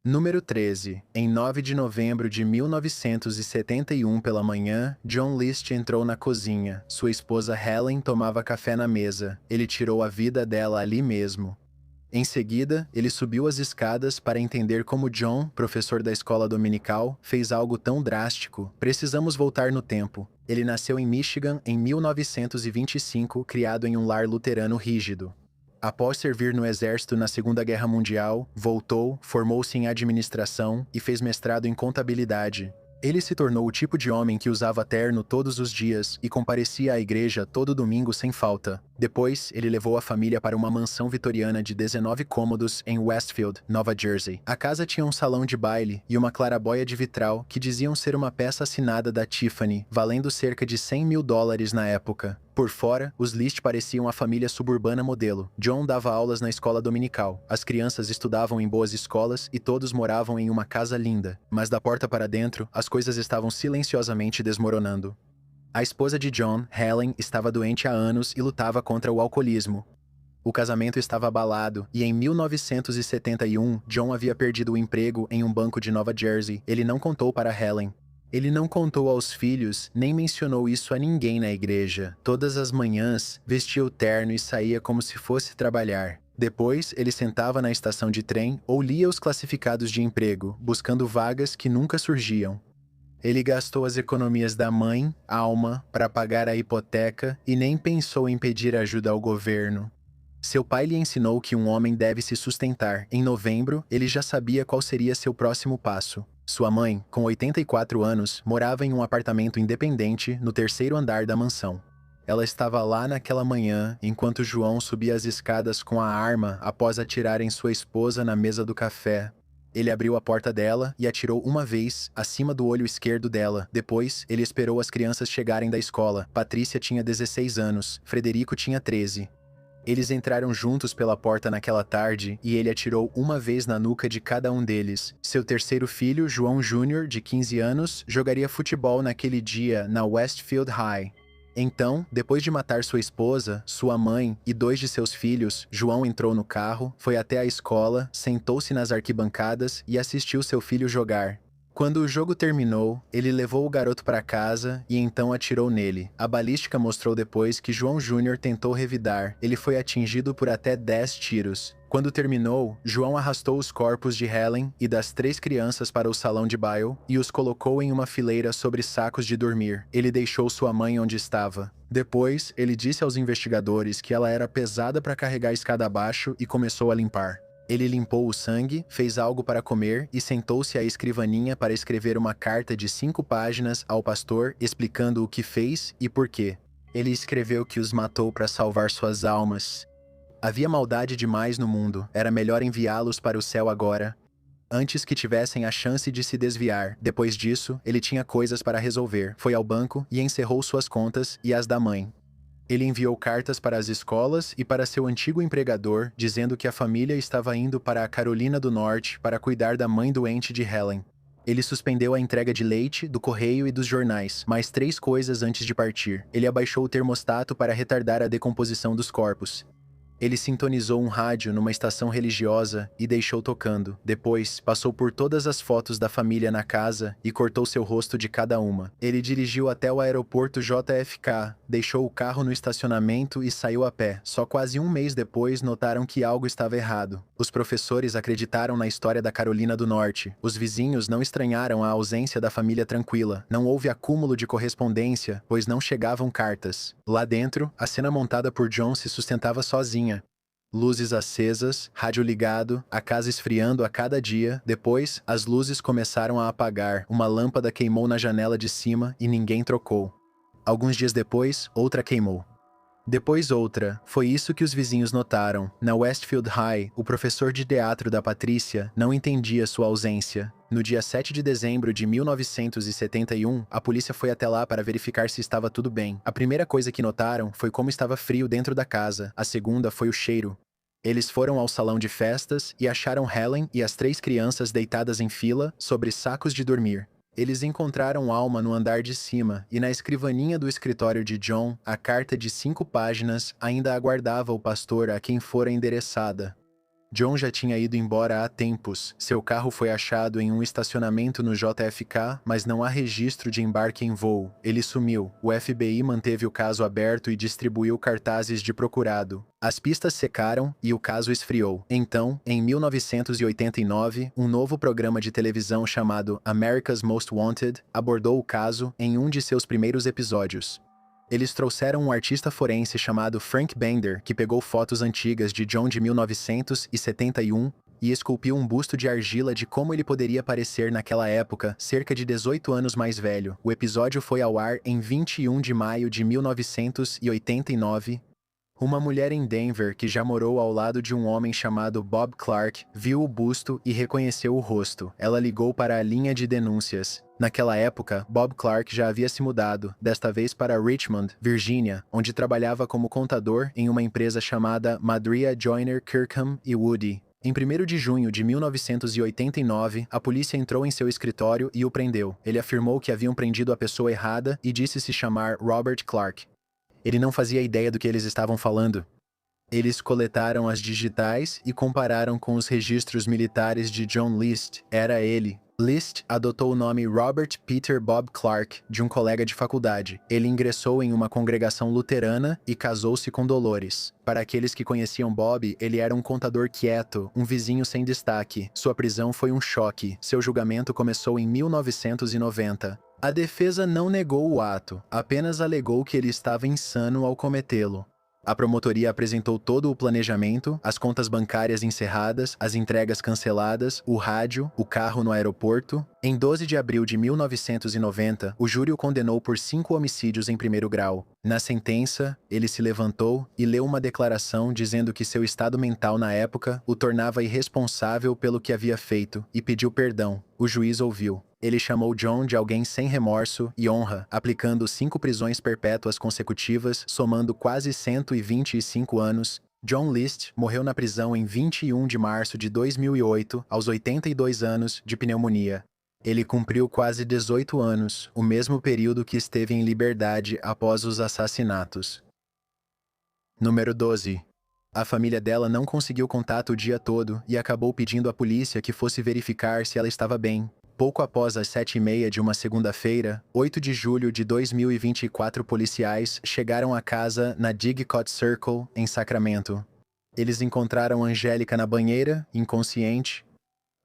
Número 13. Em 9 de novembro de 1971 pela manhã, John List entrou na cozinha. Sua esposa Helen tomava café na mesa. Ele tirou a vida dela ali mesmo. Em seguida, ele subiu as escadas para entender como John, professor da escola dominical, fez algo tão drástico. Precisamos voltar no tempo. Ele nasceu em Michigan em 1925, criado em um lar luterano rígido. Após servir no exército na Segunda Guerra Mundial, voltou, formou-se em administração e fez mestrado em contabilidade. Ele se tornou o tipo de homem que usava terno todos os dias e comparecia à igreja todo domingo sem falta. Depois, ele levou a família para uma mansão vitoriana de 19 cômodos em Westfield, Nova Jersey. A casa tinha um salão de baile e uma claraboia de vitral que diziam ser uma peça assinada da Tiffany, valendo cerca de $100.000 na época. Por fora, os List pareciam a família suburbana modelo. John dava aulas na escola dominical. As crianças estudavam em boas escolas e todos moravam em uma casa linda. Mas da porta para dentro, as coisas estavam silenciosamente desmoronando. A esposa de John, Helen, estava doente há anos e lutava contra o alcoolismo. O casamento estava abalado e em 1971, John havia perdido o emprego em um banco de Nova Jersey. Ele não contou para Helen. Ele não contou aos filhos, nem mencionou isso a ninguém na igreja. Todas as manhãs, vestia o terno e saía como se fosse trabalhar. Depois, ele sentava na estação de trem ou lia os classificados de emprego, buscando vagas que nunca surgiam. Ele gastou as economias da mãe, Alma, para pagar a hipoteca e nem pensou em pedir ajuda ao governo. Seu pai lhe ensinou que um homem deve se sustentar. Em novembro, ele já sabia qual seria seu próximo passo. Sua mãe, com 84 anos, morava em um apartamento independente no terceiro andar da mansão. Ela estava lá naquela manhã, enquanto João subia as escadas com a arma após atirar em sua esposa na mesa do café. Ele abriu a porta dela e atirou uma vez, acima do olho esquerdo dela. Depois, ele esperou as crianças chegarem da escola. Patrícia tinha 16 anos, Frederico tinha 13. Eles entraram juntos pela porta naquela tarde e ele atirou uma vez na nuca de cada um deles. Seu terceiro filho, João Júnior, de 15 anos, jogaria futebol naquele dia na Westfield High. Então, depois de matar sua esposa, sua mãe e 2 de seus filhos, João entrou no carro, foi até a escola, sentou-se nas arquibancadas e assistiu seu filho jogar. Quando o jogo terminou, ele levou o garoto para casa e então atirou nele. A balística mostrou depois que João Júnior tentou revidar. Ele foi atingido por até 10 tiros. Quando terminou, João arrastou os corpos de Helen e das 3 crianças para o salão de baile e os colocou em uma fileira sobre sacos de dormir. Ele deixou sua mãe onde estava. Depois, ele disse aos investigadores que ela era pesada para carregar a escada abaixo e começou a limpar. Ele limpou o sangue, fez algo para comer e sentou-se à escrivaninha para escrever uma carta de 5 páginas ao pastor explicando o que fez e por quê. Ele escreveu que os matou para salvar suas almas. Havia maldade demais no mundo, era melhor enviá-los para o céu agora, antes que tivessem a chance de se desviar. Depois disso, ele tinha coisas para resolver. Foi ao banco e encerrou suas contas e as da mãe. Ele enviou cartas para as escolas e para seu antigo empregador, dizendo que a família estava indo para a Carolina do Norte para cuidar da mãe doente de Helen. Ele suspendeu a entrega de leite, do correio e dos jornais, mais 3 coisas antes de partir. Ele abaixou o termostato para retardar a decomposição dos corpos. Ele sintonizou um rádio numa estação religiosa e deixou tocando. Depois, passou por todas as fotos da família na casa e cortou seu rosto de cada uma. Ele dirigiu até o aeroporto JFK, deixou o carro no estacionamento e saiu a pé. Só quase um mês depois notaram que algo estava errado. Os professores acreditaram na história da Carolina do Norte. Os vizinhos não estranharam a ausência da família tranquila. Não houve acúmulo de correspondência, pois não chegavam cartas. Lá dentro, a cena montada por John se sustentava sozinha. Luzes acesas, rádio ligado, a casa esfriando a cada dia. Depois, as luzes começaram a apagar. Uma lâmpada queimou na janela de cima e ninguém trocou. Alguns dias depois, outra queimou. Depois outra. Foi isso que os vizinhos notaram. Na Westfield High, o professor de teatro da Patrícia não entendia sua ausência. No dia 7 de dezembro de 1971, a polícia foi até lá para verificar se estava tudo bem. A primeira coisa que notaram foi como estava frio dentro da casa. A segunda foi o cheiro. Eles foram ao salão de festas e acharam Helen e as 3 crianças deitadas em fila sobre sacos de dormir. Eles encontraram Alma no andar de cima e na escrivaninha do escritório de John, a carta de 5 páginas ainda aguardava o pastor a quem fora endereçada. John já tinha ido embora há tempos. Seu carro foi achado em um estacionamento no JFK, mas não há registro de embarque em voo. Ele sumiu. O FBI manteve o caso aberto e distribuiu cartazes de procurado. As pistas secaram e o caso esfriou. Então, em 1989, um novo programa de televisão chamado America's Most Wanted abordou o caso em um de seus primeiros episódios. Eles trouxeram um artista forense chamado Frank Bender, que pegou fotos antigas de John de 1971 e esculpiu um busto de argila de como ele poderia parecer naquela época, cerca de 18 anos mais velho. O episódio foi ao ar em 21 de maio de 1989. Uma mulher em Denver, que já morou ao lado de um homem chamado Bob Clark, viu o busto e reconheceu o rosto. Ela ligou para a linha de denúncias. Naquela época, Bob Clark já havia se mudado, desta vez para Richmond, Virgínia, onde trabalhava como contador em uma empresa chamada Madria Joyner Kirkham e Woody. Em 1º de junho de 1989, a polícia entrou em seu escritório e o prendeu. Ele afirmou que haviam prendido a pessoa errada e disse se chamar Robert Clark. Ele não fazia ideia do que eles estavam falando. Eles coletaram as digitais e compararam com os registros militares de John List. Era ele. List adotou o nome Robert Peter Bob Clark de um colega de faculdade. Ele ingressou em uma congregação luterana e casou-se com Dolores. Para aqueles que conheciam Bob, ele era um contador quieto, um vizinho sem destaque. Sua prisão foi um choque. Seu julgamento começou em 1990. A defesa não negou o ato, apenas alegou que ele estava insano ao cometê-lo. A promotoria apresentou todo o planejamento, as contas bancárias encerradas, as entregas canceladas, o rádio, o carro no aeroporto. Em 12 de abril de 1990, o júri o condenou por 5 homicídios em 1º grau. Na sentença, ele se levantou e leu uma declaração dizendo que seu estado mental na época o tornava irresponsável pelo que havia feito e pediu perdão. O juiz ouviu. Ele chamou John de alguém sem remorso e honra, aplicando 5 prisões perpétuas consecutivas, somando quase 125 anos. John List morreu na prisão em 21 de março de 2008, aos 82 anos, de pneumonia. Ele cumpriu quase 18 anos, o mesmo período que esteve em liberdade após os assassinatos. Número 12. A família dela não conseguiu contato o dia todo e acabou pedindo à polícia que fosse verificar se ela estava bem. Pouco após as 7h30 de uma segunda-feira, 8 de julho de 2024, policiais chegaram à casa na Didcot Circle, em Sacramento. Eles encontraram Angélica na banheira, inconsciente.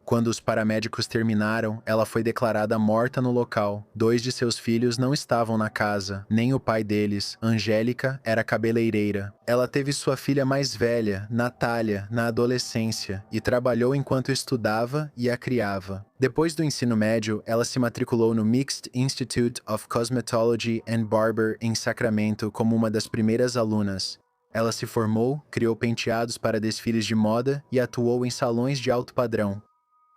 Quando os paramédicos terminaram, ela foi declarada morta no local. 2 de seus filhos não estavam na casa, nem o pai deles. Angélica era cabeleireira. Ela teve sua filha mais velha, Natália, na adolescência e trabalhou enquanto estudava e a criava. Depois do ensino médio, ela se matriculou no Mixed Institute of Cosmetology and Barber em Sacramento como uma das primeiras alunas. Ela se formou, criou penteados para desfiles de moda e atuou em salões de alto padrão.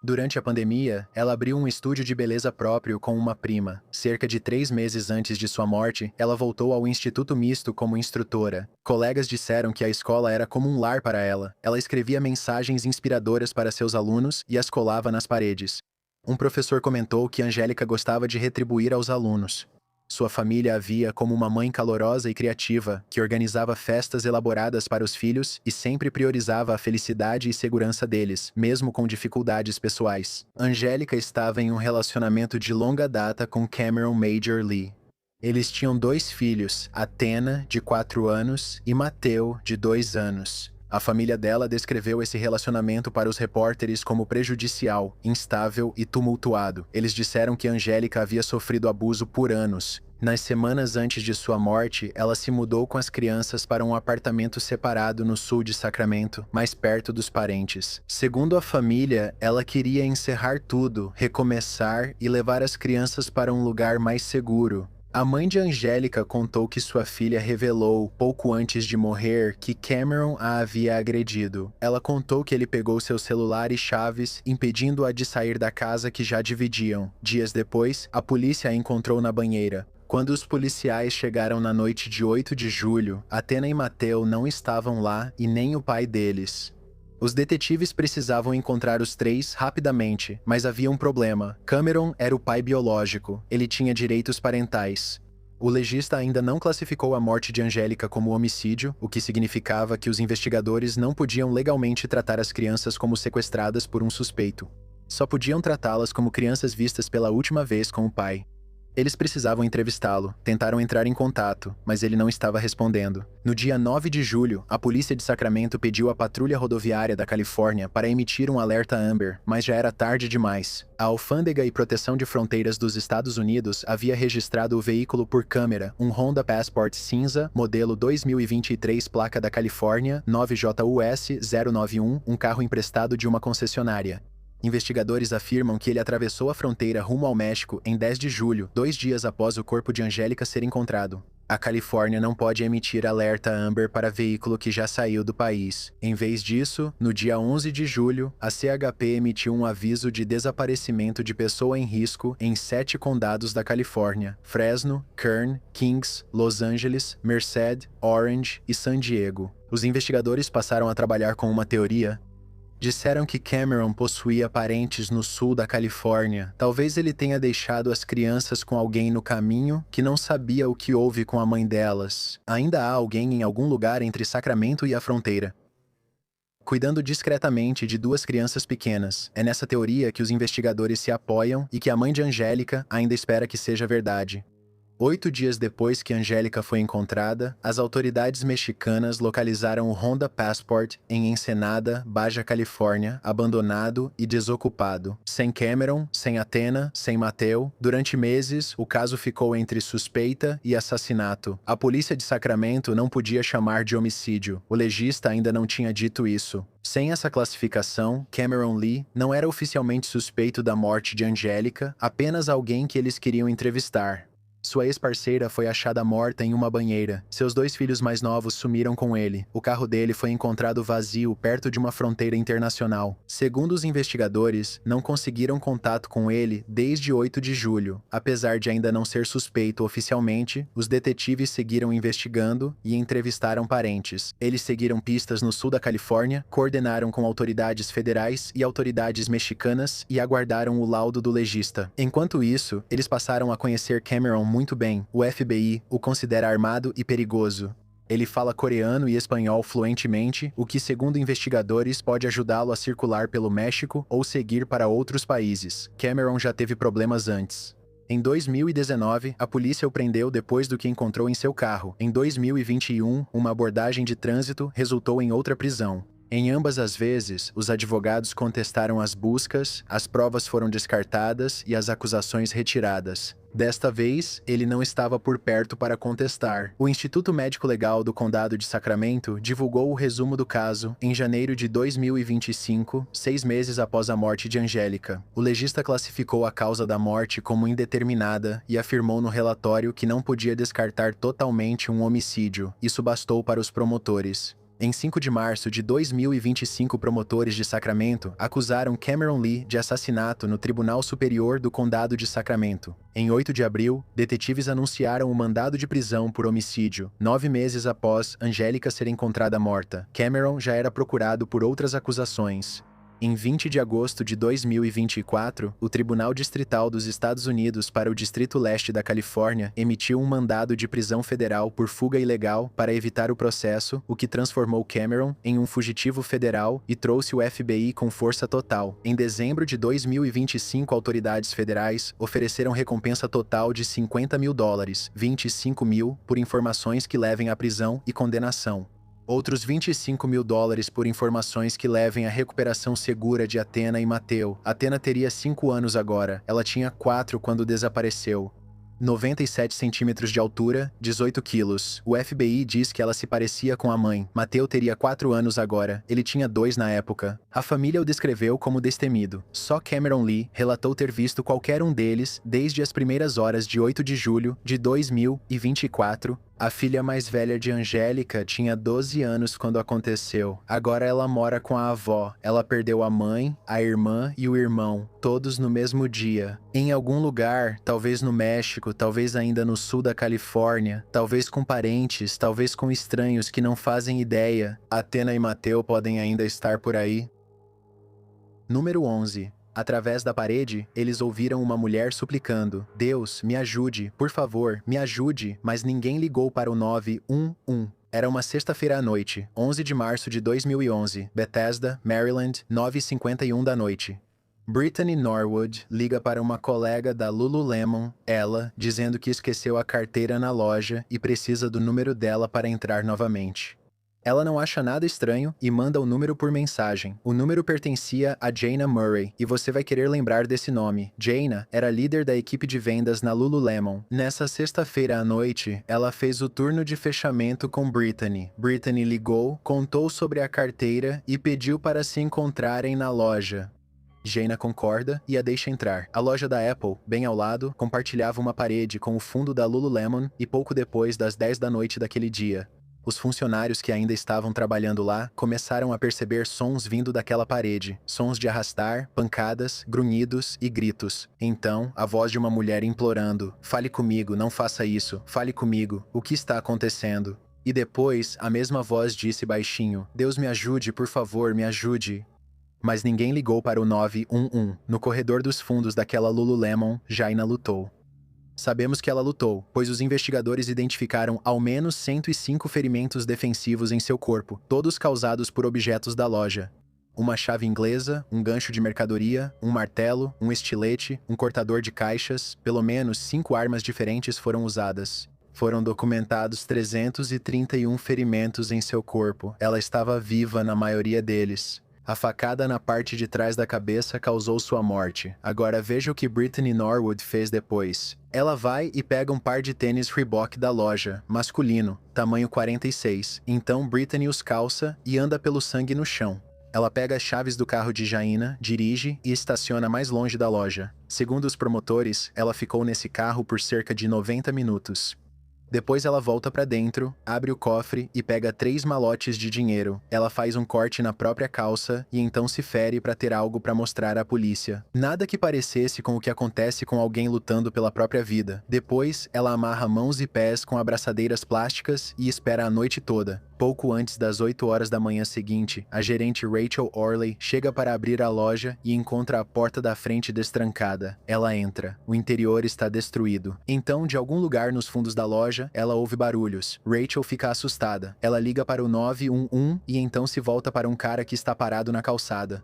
Durante a pandemia, ela abriu um estúdio de beleza próprio com uma prima. Cerca de 3 meses antes de sua morte, ela voltou ao Instituto Misto como instrutora. Colegas disseram que a escola era como um lar para ela. Ela escrevia mensagens inspiradoras para seus alunos e as colava nas paredes. Um professor comentou que Angélica gostava de retribuir aos alunos. Sua família a via como uma mãe calorosa e criativa, que organizava festas elaboradas para os filhos e sempre priorizava a felicidade e segurança deles, mesmo com dificuldades pessoais. Angélica estava em um relacionamento de longa data com Cameron Major Lee. Eles tinham 2 filhos, Athena, de 4 anos, e Mateo, de 2 anos. A família dela descreveu esse relacionamento para os repórteres como prejudicial, instável e tumultuado. Eles disseram que Angélica havia sofrido abuso por anos. Nas semanas antes de sua morte, ela se mudou com as crianças para um apartamento separado no sul de Sacramento, mais perto dos parentes. Segundo a família, ela queria encerrar tudo, recomeçar e levar as crianças para um lugar mais seguro. A mãe de Angélica contou que sua filha revelou, pouco antes de morrer, que Cameron a havia agredido. Ela contou que ele pegou seu celular e chaves, impedindo-a de sair da casa que já dividiam. Dias depois, a polícia a encontrou na banheira. Quando os policiais chegaram na noite de 8 de julho, Athena e Mateo não estavam lá e nem o pai deles. Os detetives precisavam encontrar os 3 rapidamente, mas havia um problema. Cameron era o pai biológico. Ele tinha direitos parentais. O legista ainda não classificou a morte de Angélica como homicídio, o que significava que os investigadores não podiam legalmente tratar as crianças como sequestradas por um suspeito. Só podiam tratá-las como crianças vistas pela última vez com o pai. Eles precisavam entrevistá-lo, tentaram entrar em contato, mas ele não estava respondendo. No dia 9 de julho, a polícia de Sacramento pediu à patrulha rodoviária da Califórnia para emitir um alerta Amber, mas já era tarde demais. A Alfândega e Proteção de Fronteiras dos Estados Unidos havia registrado o veículo por câmera, um Honda Passport cinza, modelo 2023, placa da Califórnia, 9JUS 091, um carro emprestado de uma concessionária. Investigadores afirmam que ele atravessou a fronteira rumo ao México em 10 de julho, 2 dias após o corpo de Angélica ser encontrado. A Califórnia não pode emitir alerta Amber para veículo que já saiu do país. Em vez disso, no dia 11 de julho, a CHP emitiu um aviso de desaparecimento de pessoa em risco em 7 condados da Califórnia: Fresno, Kern, Kings, Los Angeles, Merced, Orange e San Diego. Os investigadores passaram a trabalhar com uma teoria. Disseram que Cameron possuía parentes no sul da Califórnia. Talvez ele tenha deixado as crianças com alguém no caminho que não sabia o que houve com a mãe delas. Ainda há alguém em algum lugar entre Sacramento e a fronteira, cuidando discretamente de 2 crianças pequenas. É nessa teoria que os investigadores se apoiam e que a mãe de Angélica ainda espera que seja verdade. 8 dias depois que Angélica foi encontrada, as autoridades mexicanas localizaram o Honda Passport em Ensenada, Baja Califórnia, abandonado e desocupado. Sem Cameron, sem Athena, sem Mateo, durante meses, o caso ficou entre suspeita e assassinato. A polícia de Sacramento não podia chamar de homicídio. O legista ainda não tinha dito isso. Sem essa classificação, Cameron Lee não era oficialmente suspeito da morte de Angélica, apenas alguém que eles queriam entrevistar. Sua ex-parceira foi achada morta em uma banheira. Seus 2 filhos mais novos sumiram com ele. O carro dele foi encontrado vazio perto de uma fronteira internacional. Segundo os investigadores, não conseguiram contato com ele desde 8 de julho. Apesar de ainda não ser suspeito oficialmente, os detetives seguiram investigando e entrevistaram parentes. Eles seguiram pistas no sul da Califórnia, coordenaram com autoridades federais e autoridades mexicanas e aguardaram o laudo do legista. Enquanto isso, eles passaram a conhecer Cameron muito bem. O FBI o considera armado e perigoso. Ele fala coreano e espanhol fluentemente, o que, segundo investigadores, pode ajudá-lo a circular pelo México ou seguir para outros países. Cameron já teve problemas antes. Em 2019, a polícia o prendeu depois do que encontrou em seu carro. Em 2021, uma abordagem de trânsito resultou em outra prisão. Em ambas as vezes, os advogados contestaram as buscas, as provas foram descartadas e as acusações retiradas. Desta vez, ele não estava por perto para contestar. O Instituto Médico Legal do Condado de Sacramento divulgou o resumo do caso em janeiro de 2025, 6 meses após a morte de Angélica. O legista classificou a causa da morte como indeterminada e afirmou no relatório que não podia descartar totalmente um homicídio. Isso bastou para os promotores. Em 5 de março de 2025, promotores de Sacramento acusaram Cameron Lee de assassinato no Tribunal Superior do Condado de Sacramento. Em 8 de abril, detetives anunciaram o mandado de prisão por homicídio, 9 meses após Angélica ser encontrada morta. Cameron já era procurado por outras acusações. Em 20 de agosto de 2024, o Tribunal Distrital dos Estados Unidos para o Distrito Leste da Califórnia emitiu um mandado de prisão federal por fuga ilegal para evitar o processo, o que transformou Cameron em um fugitivo federal e trouxe o FBI com força total. Em dezembro de 2025, autoridades federais ofereceram recompensa total de $50 mil, 25 mil, por informações que levem à prisão e condenação. Outros $25 mil por informações que levem à recuperação segura de Athena e Mateo. Athena teria 5 anos agora, ela tinha 4 quando desapareceu. 97 centímetros de altura, 18 quilos. O FBI diz que ela se parecia com a mãe. Mateo teria 4 anos agora, ele tinha 2 na época. A família o descreveu como destemido. Só Cameron Lee relatou ter visto qualquer um deles desde as primeiras horas de 8 de julho de 2024. A filha mais velha de Angélica tinha 12 anos quando aconteceu. Agora ela mora com a avó. Ela perdeu a mãe, a irmã e o irmão, todos no mesmo dia. Em algum lugar, talvez no México, talvez ainda no sul da Califórnia, talvez com parentes, talvez com estranhos que não fazem ideia. Athena e Mateo podem ainda estar por aí. Número 11. Através da parede, eles ouviram uma mulher suplicando: Deus, me ajude, por favor, me ajude, mas ninguém ligou para o 911. Era uma sexta-feira à noite, 11 de março de 2011, Bethesda, Maryland, 9h51 da noite. Brittany Norwood liga para uma colega da Lululemon, ela, dizendo que esqueceu a carteira na loja e precisa do número dela para entrar novamente. Ela não acha nada estranho e manda o número por mensagem. O número pertencia a Jayna Murray, e você vai querer lembrar desse nome. Jayna era líder da equipe de vendas na Lululemon. Nessa sexta-feira à noite, ela fez o turno de fechamento com Brittany. Brittany ligou, contou sobre a carteira e pediu para se encontrarem na loja. Jayna concorda e a deixa entrar. A loja da Apple, bem ao lado, compartilhava uma parede com o fundo da Lululemon e pouco depois das 10 da noite daquele dia, os funcionários que ainda estavam trabalhando lá começaram a perceber sons vindo daquela parede, sons de arrastar, pancadas, grunhidos e gritos. Então, a voz de uma mulher implorando: "Fale comigo, não faça isso, fale comigo, o que está acontecendo?" E depois, a mesma voz disse baixinho: "Deus me ajude, por favor, me ajude." Mas ninguém ligou para o 911. No corredor dos fundos daquela Lululemon, Jayna lutou. Sabemos que ela lutou, pois os investigadores identificaram ao menos 105 ferimentos defensivos em seu corpo, todos causados por objetos da loja. Uma chave inglesa, um gancho de mercadoria, um martelo, um estilete, um cortador de caixas, pelo menos 5 armas diferentes foram usadas. Foram documentados 331 ferimentos em seu corpo. Ela estava viva na maioria deles. A facada na parte de trás da cabeça causou sua morte. Agora veja o que Brittany Norwood fez depois. Ela vai e pega um par de tênis Reebok da loja, masculino, tamanho 46. Então Brittany os calça e anda pelo sangue no chão. Ela pega as chaves do carro de Jayna, dirige e estaciona mais longe da loja. Segundo os promotores, ela ficou nesse carro por cerca de 90 minutos. Depois ela volta pra dentro, abre o cofre e pega 3 malotes de dinheiro. Ela faz um corte na própria calça e então se fere pra ter algo pra mostrar à polícia. Nada que parecesse com o que acontece com alguém lutando pela própria vida. Depois, ela amarra mãos e pés com abraçadeiras plásticas e espera a noite toda. Pouco antes das 8 horas da manhã seguinte, a gerente Rachel Orley chega para abrir a loja e encontra a porta da frente destrancada. Ela entra. O interior está destruído. Então, de algum lugar nos fundos da loja, ela ouve barulhos. Rachel fica assustada. Ela liga para o 911 e então se volta para um cara que está parado na calçada.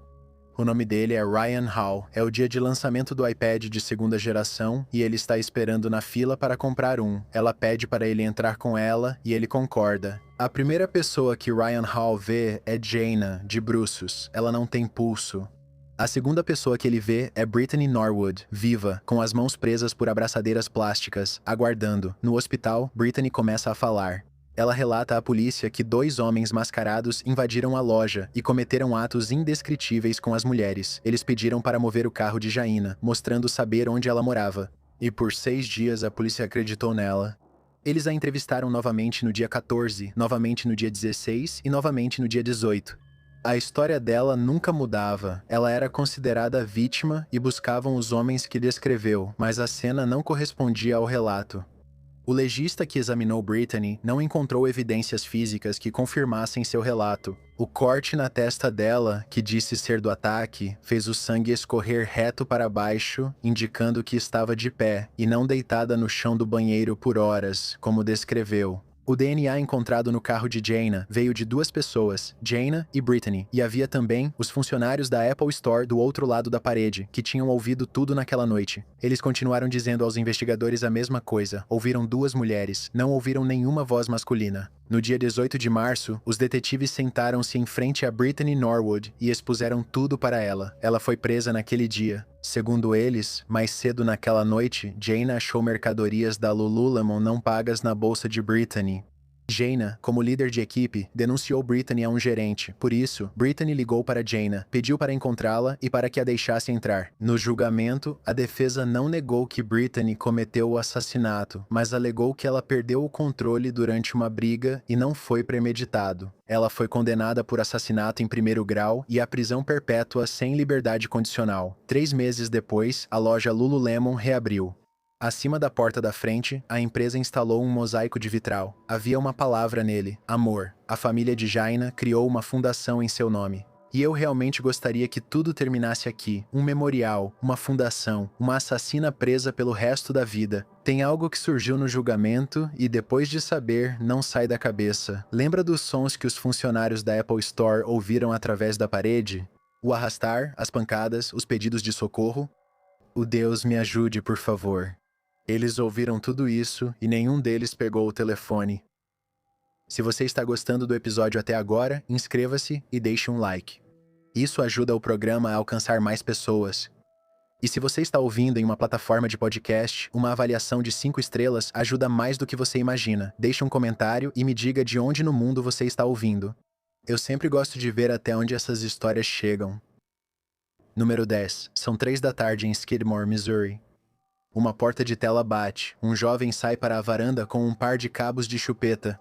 O nome dele é Ryan Hall. É o dia de lançamento do iPad de segunda geração e ele está esperando na fila para comprar um. Ela pede para ele entrar com ela e ele concorda. A primeira pessoa que Ryan Hall vê é Jayna, de bruços. Ela não tem pulso. A segunda pessoa que ele vê é Brittany Norwood, viva, com as mãos presas por abraçadeiras plásticas, aguardando. No hospital, Brittany começa a falar. Ela relata à polícia que 2 homens mascarados invadiram a loja e cometeram atos indescritíveis com as mulheres. Eles pediram para mover o carro de Jayna, mostrando saber onde ela morava. E por 6 dias a polícia acreditou nela. Eles a entrevistaram novamente no dia 14, novamente no dia 16 e novamente no dia 18. A história dela nunca mudava. Ela era considerada vítima e buscavam os homens que descreveu, mas a cena não correspondia ao relato. O legista que examinou Brittany não encontrou evidências físicas que confirmassem seu relato. O corte na testa dela, que disse ser do ataque, fez o sangue escorrer reto para baixo, indicando que estava de pé e não deitada no chão do banheiro por horas, como descreveu. O DNA encontrado no carro de Jayna veio de 2 pessoas, Jayna e Brittany, e havia também os funcionários da Apple Store do outro lado da parede, que tinham ouvido tudo naquela noite. Eles continuaram dizendo aos investigadores a mesma coisa, ouviram 2 mulheres, não ouviram nenhuma voz masculina. No dia 18 de março, os detetives sentaram-se em frente a Brittany Norwood e expuseram tudo para ela. Ela foi presa naquele dia. Segundo eles, mais cedo naquela noite, Jayna achou mercadorias da Lululemon não pagas na bolsa de Brittany. Jayna, como líder de equipe, denunciou Brittany a um gerente. Por isso, Brittany ligou para Jayna, pediu para encontrá-la e para que a deixasse entrar. No julgamento, a defesa não negou que Brittany cometeu o assassinato, mas alegou que ela perdeu o controle durante uma briga e não foi premeditado. Ela foi condenada por assassinato em 1º grau e à prisão perpétua sem liberdade condicional. 3 meses depois, a loja Lululemon reabriu. Acima da porta da frente, a empresa instalou um mosaico de vitral. Havia uma palavra nele: amor. A família de Jayna criou uma fundação em seu nome. E eu realmente gostaria que tudo terminasse aqui. Um memorial, uma fundação, uma assassina presa pelo resto da vida. Tem algo que surgiu no julgamento e, depois de saber, não sai da cabeça. Lembra dos sons que os funcionários da Apple Store ouviram através da parede? O arrastar, as pancadas, os pedidos de socorro? O Deus me ajude, por favor. Eles ouviram tudo isso e nenhum deles pegou o telefone. Se você está gostando do episódio até agora, inscreva-se e deixe um like. Isso ajuda o programa a alcançar mais pessoas. E se você está ouvindo em uma plataforma de podcast, uma avaliação de 5 estrelas ajuda mais do que você imagina. Deixe um comentário e me diga de onde no mundo você está ouvindo. Eu sempre gosto de ver até onde essas histórias chegam. Número 10. São 3 da tarde em Skidmore, Missouri. Uma porta de tela bate. Um jovem sai para a varanda com um par de cabos de chupeta.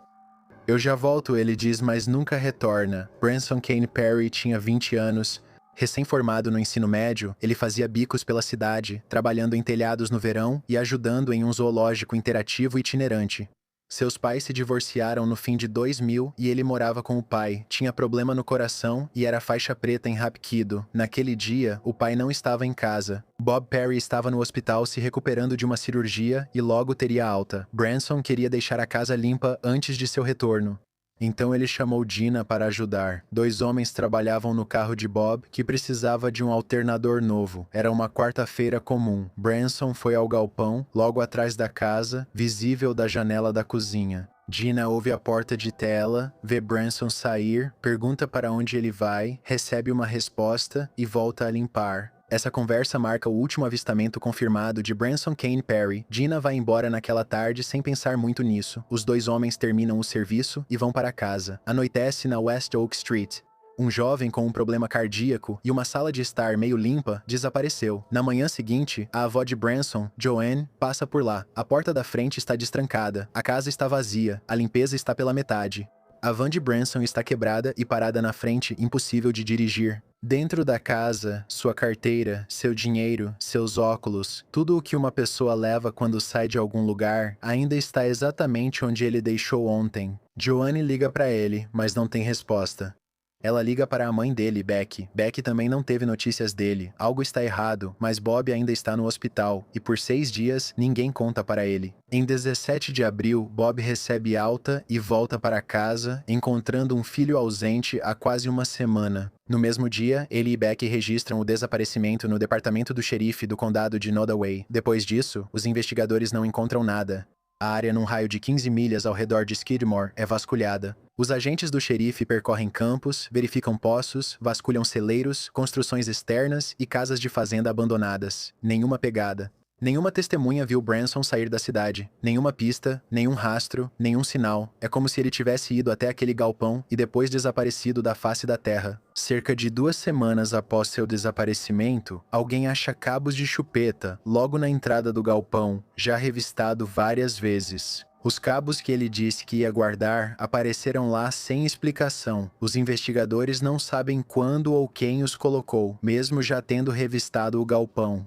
Eu já volto, ele diz, mas nunca retorna. Branson Kane Perry tinha 20 anos. Recém-formado no ensino médio, ele fazia bicos pela cidade, trabalhando em telhados no verão e ajudando em um zoológico interativo itinerante. Seus pais se divorciaram no fim de 2000 e ele morava com o pai. Tinha problema no coração e era faixa preta em Hapkido. Naquele dia, o pai não estava em casa. Bob Perry estava no hospital se recuperando de uma cirurgia e logo teria alta. Branson queria deixar a casa limpa antes de seu retorno. Então ele chamou Dina para ajudar. 2 homens trabalhavam no carro de Bob, que precisava de um alternador novo. Era uma quarta-feira comum. Branson foi ao galpão, logo atrás da casa, visível da janela da cozinha. Dina ouve a porta de tela, vê Branson sair, pergunta para onde ele vai, recebe uma resposta e volta a limpar. Essa conversa marca o último avistamento confirmado de Branson Kane Perry. Dina vai embora naquela tarde sem pensar muito nisso. Os 2 homens terminam o serviço e vão para casa. Anoitece na West Oak Street. Um jovem com um problema cardíaco e uma sala de estar meio limpa desapareceu. Na manhã seguinte, a avó de Branson, Joanne, passa por lá. A porta da frente está destrancada. A casa está vazia. A limpeza está pela metade. A van de Branson está quebrada e parada na frente, impossível de dirigir. Dentro da casa, sua carteira, seu dinheiro, seus óculos, tudo o que uma pessoa leva quando sai de algum lugar, ainda está exatamente onde ele deixou ontem. Joanne liga para ele, mas não tem resposta. Ela liga para a mãe dele, Becky. Becky também não teve notícias dele. Algo está errado, mas Bob ainda está no hospital, e por 6 dias, ninguém conta para ele. Em 17 de abril, Bob recebe alta e volta para casa, encontrando um filho ausente há quase uma semana. No mesmo dia, ele e Becky registram o desaparecimento no departamento do xerife do condado de Nodaway. Depois disso, os investigadores não encontram nada. A área num raio de 15 milhas ao redor de Skidmore é vasculhada. Os agentes do xerife percorrem campos, verificam poços, vasculham celeiros, construções externas e casas de fazenda abandonadas. Nenhuma pegada. Nenhuma testemunha viu Branson sair da cidade. Nenhuma pista, nenhum rastro, nenhum sinal. É como se ele tivesse ido até aquele galpão e depois desaparecido da face da terra. Cerca de 2 semanas após seu desaparecimento, alguém acha cabos de chupeta logo na entrada do galpão, já revistado várias vezes. Os cabos que ele disse que ia guardar apareceram lá sem explicação. Os investigadores não sabem quando ou quem os colocou, mesmo já tendo revistado o galpão.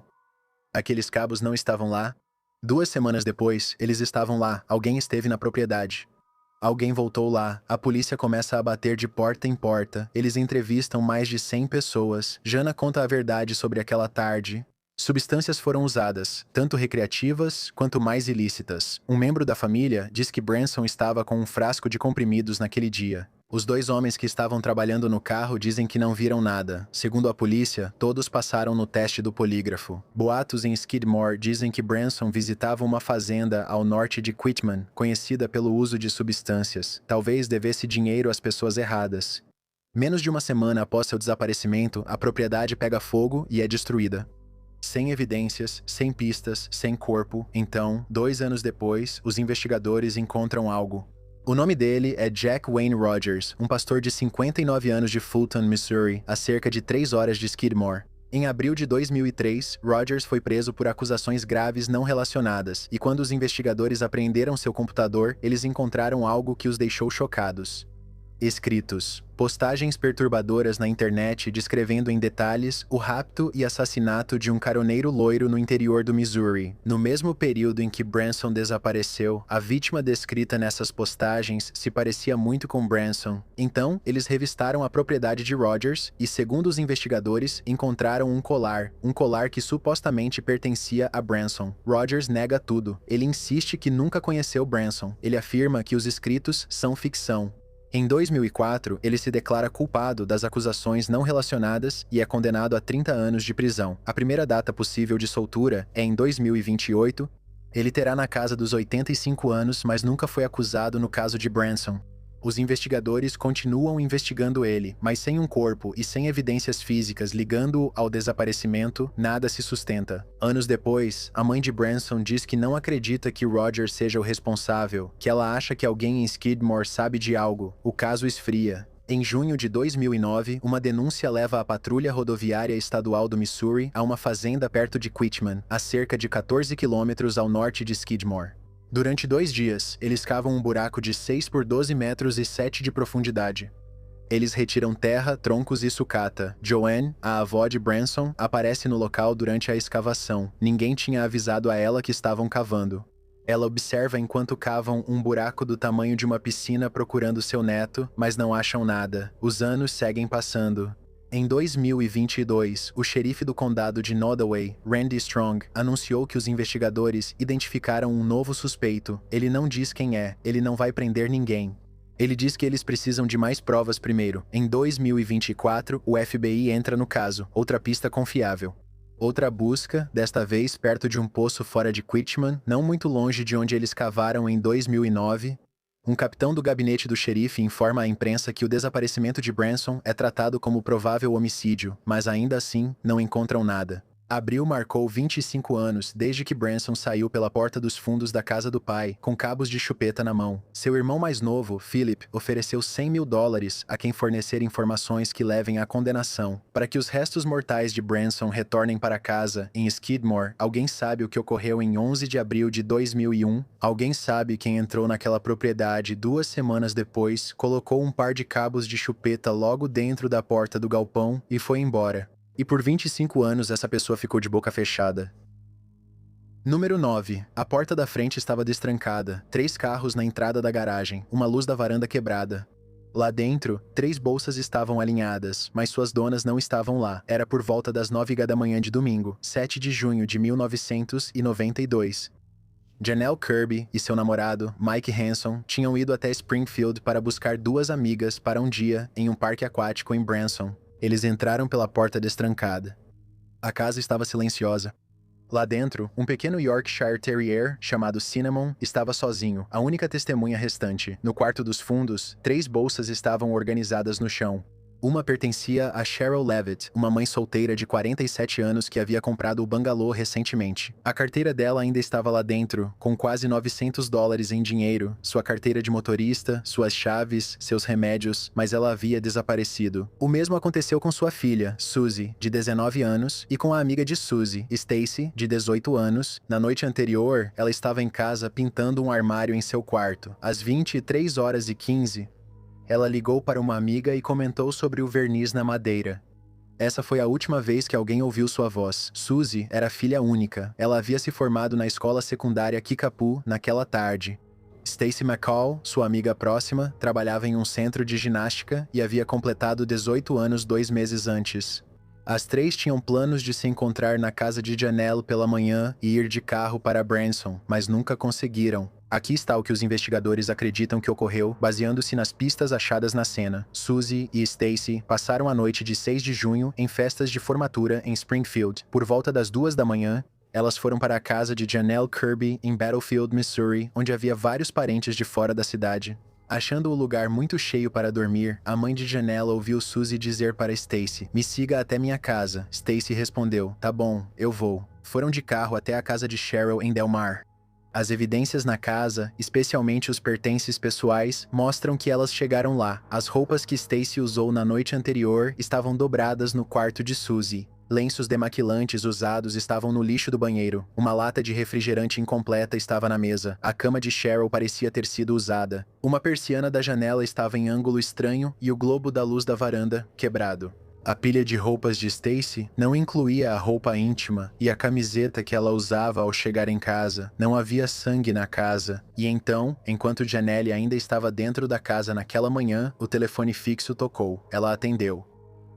Aqueles cabos não estavam lá. 2 semanas depois, eles estavam lá. Alguém esteve na propriedade. Alguém voltou lá. A polícia começa a bater de porta em porta. Eles entrevistam mais de 100 pessoas. Jana conta a verdade sobre aquela tarde. Substâncias foram usadas, tanto recreativas quanto mais ilícitas. Um membro da família diz que Branson estava com um frasco de comprimidos naquele dia. Os 2 homens que estavam trabalhando no carro dizem que não viram nada. Segundo a polícia, todos passaram no teste do polígrafo. Boatos em Skidmore dizem que Branson visitava uma fazenda ao norte de Quitman, conhecida pelo uso de substâncias. Talvez devesse dinheiro às pessoas erradas. Menos de uma semana após seu desaparecimento, a propriedade pega fogo e é destruída. Sem evidências, sem pistas, sem corpo. Então, 2 anos depois, os investigadores encontram algo. O nome dele é Jack Wayne Rogers, um pastor de 59 anos de Fulton, Missouri, a cerca de 3 horas de Skidmore. Em abril de 2003, Rogers foi preso por acusações graves não relacionadas, e quando os investigadores apreenderam seu computador, eles encontraram algo que os deixou chocados. Escritos. Postagens perturbadoras na internet descrevendo em detalhes o rapto e assassinato de um caroneiro loiro no interior do Missouri. No mesmo período em que Branson desapareceu, a vítima descrita nessas postagens se parecia muito com Branson. Então, eles revistaram a propriedade de Rogers e, segundo os investigadores, encontraram um colar que supostamente pertencia a Branson. Rogers nega tudo. Ele insiste que nunca conheceu Branson. Ele afirma que os escritos são ficção. Em 2004, ele se declara culpado das acusações não relacionadas e é condenado a 30 anos de prisão. A primeira data possível de soltura é em 2028. Ele terá na casa dos 85 anos, mas nunca foi acusado no caso de Branson. Os investigadores continuam investigando ele, mas sem um corpo e sem evidências físicas ligando-o ao desaparecimento, nada se sustenta. Anos depois, a mãe de Branson diz que não acredita que Rogers seja o responsável, que ela acha que alguém em Skidmore sabe de algo. O caso esfria. Em junho de 2009, uma denúncia leva a Patrulha Rodoviária Estadual do Missouri a uma fazenda perto de Quitman, a cerca de 14 quilômetros ao norte de Skidmore. Durante 2 dias, eles cavam um buraco de 6 por 12 metros e 7 de profundidade. Eles retiram terra, troncos e sucata. Joanne, a avó de Branson, aparece no local durante a escavação. Ninguém tinha avisado a ela que estavam cavando. Ela observa enquanto cavam um buraco do tamanho de uma piscina procurando seu neto, mas não acham nada. Os anos seguem passando. Em 2022, o xerife do condado de Nottoway, Randy Strong, anunciou que os investigadores identificaram um novo suspeito. Ele não diz quem é, ele não vai prender ninguém. Ele diz que eles precisam de mais provas primeiro. Em 2024, o FBI entra no caso, outra pista confiável. Outra busca, desta vez perto de um poço fora de Quitman, não muito longe de onde eles cavaram em 2009. Um capitão do gabinete do xerife informa à imprensa que o desaparecimento de Branson é tratado como provável homicídio, mas ainda assim, não encontram nada. Abril marcou 25 anos desde que Branson saiu pela porta dos fundos da casa do pai, com cabos de chupeta na mão. Seu irmão mais novo, Philip, ofereceu $100 mil a quem fornecer informações que levem à condenação. Para que os restos mortais de Branson retornem para casa, em Skidmore, alguém sabe o que ocorreu em 11 de abril de 2001? Alguém sabe quem entrou naquela propriedade 2 semanas depois, colocou um par de cabos de chupeta logo dentro da porta do galpão e foi embora. E por 25 anos essa pessoa ficou de boca fechada. Número 9. A porta da frente estava destrancada, 3 carros na entrada da garagem, uma luz da varanda quebrada. Lá dentro, 3 bolsas estavam alinhadas, mas suas donas não estavam lá. Era por volta das 9h da manhã de domingo, 7 de junho de 1992. Janelle Kirby e seu namorado, Mike Hanson, tinham ido até Springfield para buscar 2 amigas para um dia em um parque aquático em Branson. Eles entraram pela porta destrancada. A casa estava silenciosa. Lá dentro, um pequeno Yorkshire Terrier, chamado Cinnamon, estava sozinho, a única testemunha restante. No quarto dos fundos, 3 bolsas estavam organizadas no chão. Uma pertencia a Cheryl Levitt, uma mãe solteira de 47 anos que havia comprado o bangalô recentemente. A carteira dela ainda estava lá dentro, com quase $900 em dinheiro, sua carteira de motorista, suas chaves, seus remédios, mas ela havia desaparecido. O mesmo aconteceu com sua filha, Suzy, de 19 anos, e com a amiga de Suzy, Stacy, de 18 anos. Na noite anterior, ela estava em casa pintando um armário em seu quarto. Às 23h15, ela ligou para uma amiga e comentou sobre o verniz na madeira. Essa foi a última vez que alguém ouviu sua voz. Suzy era filha única. Ela havia se formado na escola secundária Kickapoo naquela tarde. Stacy McCall, sua amiga próxima, trabalhava em um centro de ginástica e havia completado 18 anos 2 meses antes. As 3 tinham planos de se encontrar na casa de Janelle pela manhã e ir de carro para Branson, mas nunca conseguiram. Aqui está o que os investigadores acreditam que ocorreu, baseando-se nas pistas achadas na cena. Suzy e Stacy passaram a noite de 6 de junho em festas de formatura em Springfield. Por volta das 2 da manhã, elas foram para a casa de Janelle Kirby em Battlefield, Missouri, onde havia vários parentes de fora da cidade. Achando o lugar muito cheio para dormir, a mãe de Janelle ouviu Suzy dizer para Stacy: "Me siga até minha casa." Stacy respondeu: "Tá bom, eu vou." Foram de carro até a casa de Cheryl em Del Mar. As evidências na casa, especialmente os pertences pessoais, mostram que elas chegaram lá. As roupas que Stacy usou na noite anterior estavam dobradas no quarto de Suzy. Lenços demaquilantes usados estavam no lixo do banheiro. Uma lata de refrigerante incompleta estava na mesa. A cama de Cheryl parecia ter sido usada. Uma persiana da janela estava em ângulo estranho e o globo da luz da varanda, quebrado. A pilha de roupas de Stacy não incluía a roupa íntima e a camiseta que ela usava ao chegar em casa. Não havia sangue na casa. E então, enquanto Janelle ainda estava dentro da casa naquela manhã, o telefone fixo tocou. Ela atendeu.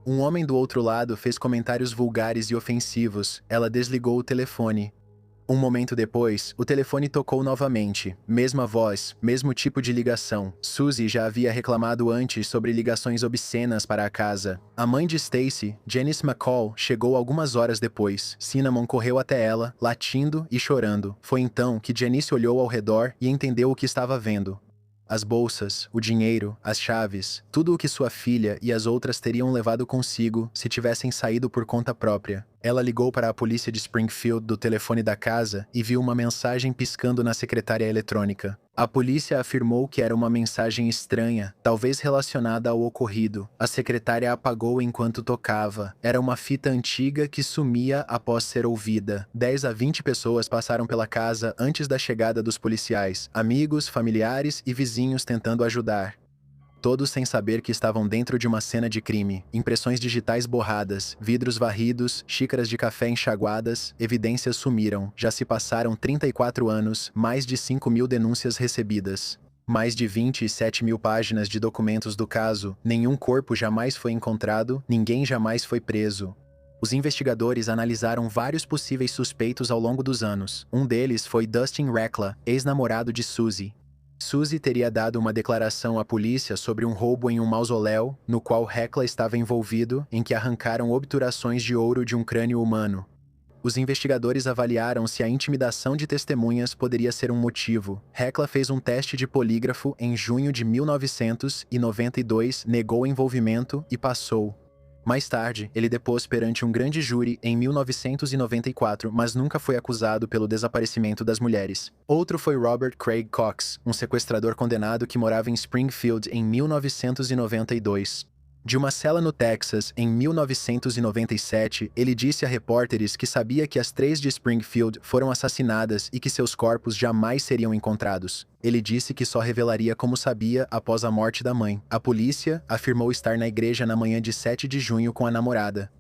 Um homem do outro lado fez comentários vulgares e ofensivos. Ela desligou o telefone. Um momento depois, o telefone tocou novamente. Mesma voz, mesmo tipo de ligação. Suzy já havia reclamado antes sobre ligações obscenas para a casa. A mãe de Stacy, Janice McCall, chegou algumas horas depois. Cinnamon correu até ela, latindo e chorando. Foi então que Janice olhou ao redor e entendeu o que estava vendo. As bolsas, o dinheiro, as chaves, tudo o que sua filha e as outras teriam levado consigo se tivessem saído por conta própria. Ela ligou para a polícia de Springfield do telefone da casa e viu uma mensagem piscando na secretária eletrônica. A polícia afirmou que era uma mensagem estranha, talvez relacionada ao ocorrido. A secretária apagou enquanto tocava. Era uma fita antiga que sumia após ser ouvida. 10 a 20 pessoas passaram pela casa antes da chegada dos policiais. Amigos, familiares e vizinhos tentando ajudar. Todos sem saber que estavam dentro de uma cena de crime. Impressões digitais borradas, vidros varridos, xícaras de café enxaguadas, evidências sumiram. Já se passaram 34 anos, mais de 5.000 denúncias recebidas. Mais de 27.000 páginas de documentos do caso, nenhum corpo jamais foi encontrado, ninguém jamais foi preso. Os investigadores analisaram vários possíveis suspeitos ao longo dos anos. Um deles foi Dustin Reckla, ex-namorado de Suzy. Suzy teria dado uma declaração à polícia sobre um roubo em um mausoléu, no qual Reckla estava envolvido, em que arrancaram obturações de ouro de um crânio humano. Os investigadores avaliaram se a intimidação de testemunhas poderia ser um motivo. Reckla fez um teste de polígrafo em junho de 1992, negou envolvimento e passou. Mais tarde, ele depôs perante um grande júri em 1994, mas nunca foi acusado pelo desaparecimento das mulheres. Outro foi Robert Craig Cox, um sequestrador condenado que morava em Springfield em 1992. De uma cela no Texas, em 1997, ele disse a repórteres que sabia que as 3 de Springfield foram assassinadas e que seus corpos jamais seriam encontrados. Ele disse que só revelaria como sabia após a morte da mãe. A polícia afirmou estar na igreja na manhã de 7 de junho com a namorada.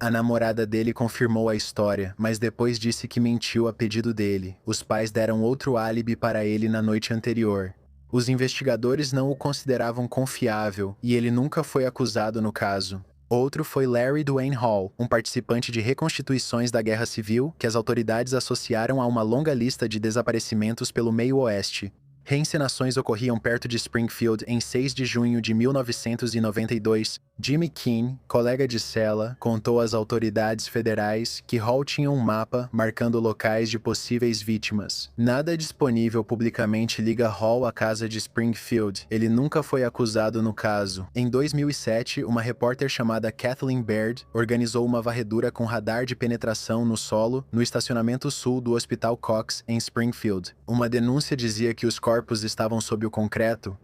A namorada dele confirmou a história, mas depois disse que mentiu a pedido dele. Os pais deram outro álibi para ele na noite anterior. Os investigadores não o consideravam confiável e ele nunca foi acusado no caso. Outro foi Larry Dwayne Hall, um participante de reconstituições da Guerra Civil que as autoridades associaram a uma longa lista de desaparecimentos pelo meio-oeste. Reencenações ocorriam perto de Springfield em 6 de junho de 1992. Jimmy Keane, colega de cela, contou às autoridades federais que Hall tinha um mapa marcando locais de possíveis vítimas. Nada disponível publicamente liga Hall à casa de Springfield. Ele nunca foi acusado no caso. Em 2007, uma repórter chamada Kathleen Baird organizou uma varredura com radar de penetração no solo no estacionamento sul do Hospital Cox, em Springfield. Uma denúncia dizia que os corpos estavam sob o concreto.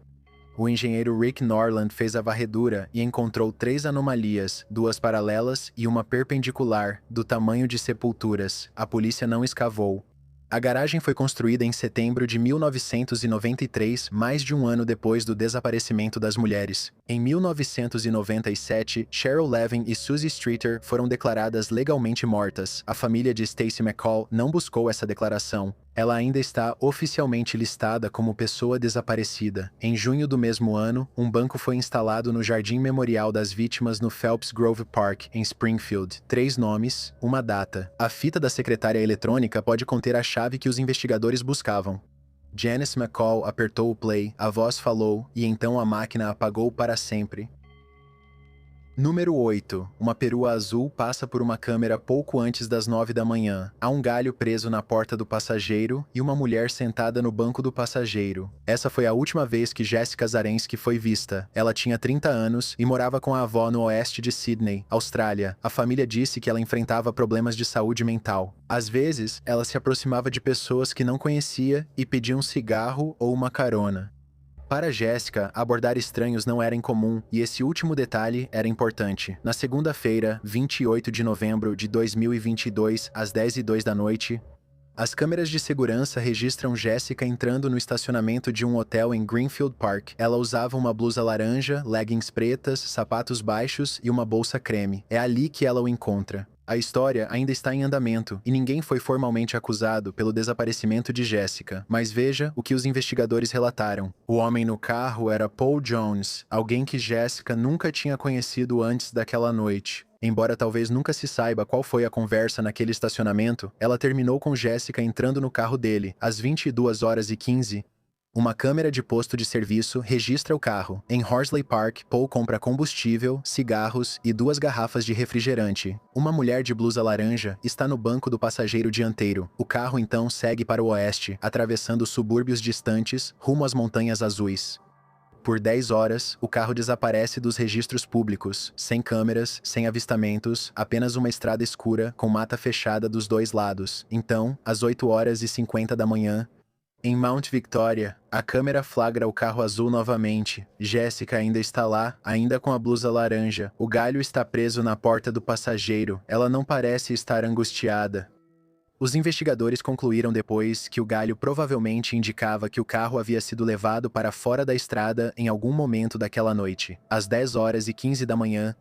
O engenheiro Rick Norland fez a varredura e encontrou 3 anomalias, 2 paralelas e uma perpendicular, do tamanho de sepulturas. A polícia não escavou. A garagem foi construída em setembro de 1993, mais de um ano depois do desaparecimento das mulheres. Em 1997, Cheryl Levin e Suzy Streeter foram declaradas legalmente mortas. A família de Stacy McCall não buscou essa declaração. Ela ainda está oficialmente listada como pessoa desaparecida. Em junho do mesmo ano, um banco foi instalado no Jardim Memorial das Vítimas no Phelps Grove Park, em Springfield. 3 nomes, uma data. A fita da secretária eletrônica pode conter a chave que os investigadores buscavam. Janice McCall apertou o play, a voz falou, e então a máquina apagou para sempre. Número 8. Uma perua azul passa por uma câmera pouco antes das 9 da manhã. Há um galho preso na porta do passageiro e uma mulher sentada no banco do passageiro. Essa foi a última vez que Jessica Zarensky foi vista. Ela tinha 30 anos e morava com a avó no oeste de Sydney, Austrália. A família disse que ela enfrentava problemas de saúde mental. Às vezes, ela se aproximava de pessoas que não conhecia e pedia um cigarro ou uma carona. Para Jessica, abordar estranhos não era incomum, e esse último detalhe era importante. Na segunda-feira, 28 de novembro de 2022, às 10h02 da noite, as câmeras de segurança registram Jessica entrando no estacionamento de um hotel em Greenfield Park. Ela usava uma blusa laranja, leggings pretas, sapatos baixos e uma bolsa creme. É ali que ela o encontra. A história ainda está em andamento e ninguém foi formalmente acusado pelo desaparecimento de Jessica. Mas veja o que os investigadores relataram. O homem no carro era Paul Jones, alguém que Jessica nunca tinha conhecido antes daquela noite. Embora talvez nunca se saiba qual foi a conversa naquele estacionamento, ela terminou com Jessica entrando no carro dele, às 22h15. Uma câmera de posto de serviço registra o carro. Em Horsley Park, Paul compra combustível, cigarros e 2 garrafas de refrigerante. Uma mulher de blusa laranja está no banco do passageiro dianteiro. O carro então segue para o oeste, atravessando subúrbios distantes, rumo às Montanhas Azuis. Por 10 horas, o carro desaparece dos registros públicos, sem câmeras, sem avistamentos, apenas uma estrada escura com mata fechada dos dois lados. Então, às 8h50 da manhã, em Mount Victoria, a câmera flagra o carro azul novamente. Jessica ainda está lá, ainda com a blusa laranja. O galho está preso na porta do passageiro. Ela não parece estar angustiada. Os investigadores concluíram depois que o galho provavelmente indicava que o carro havia sido levado para fora da estrada em algum momento daquela noite. Às 10h15 da manhã,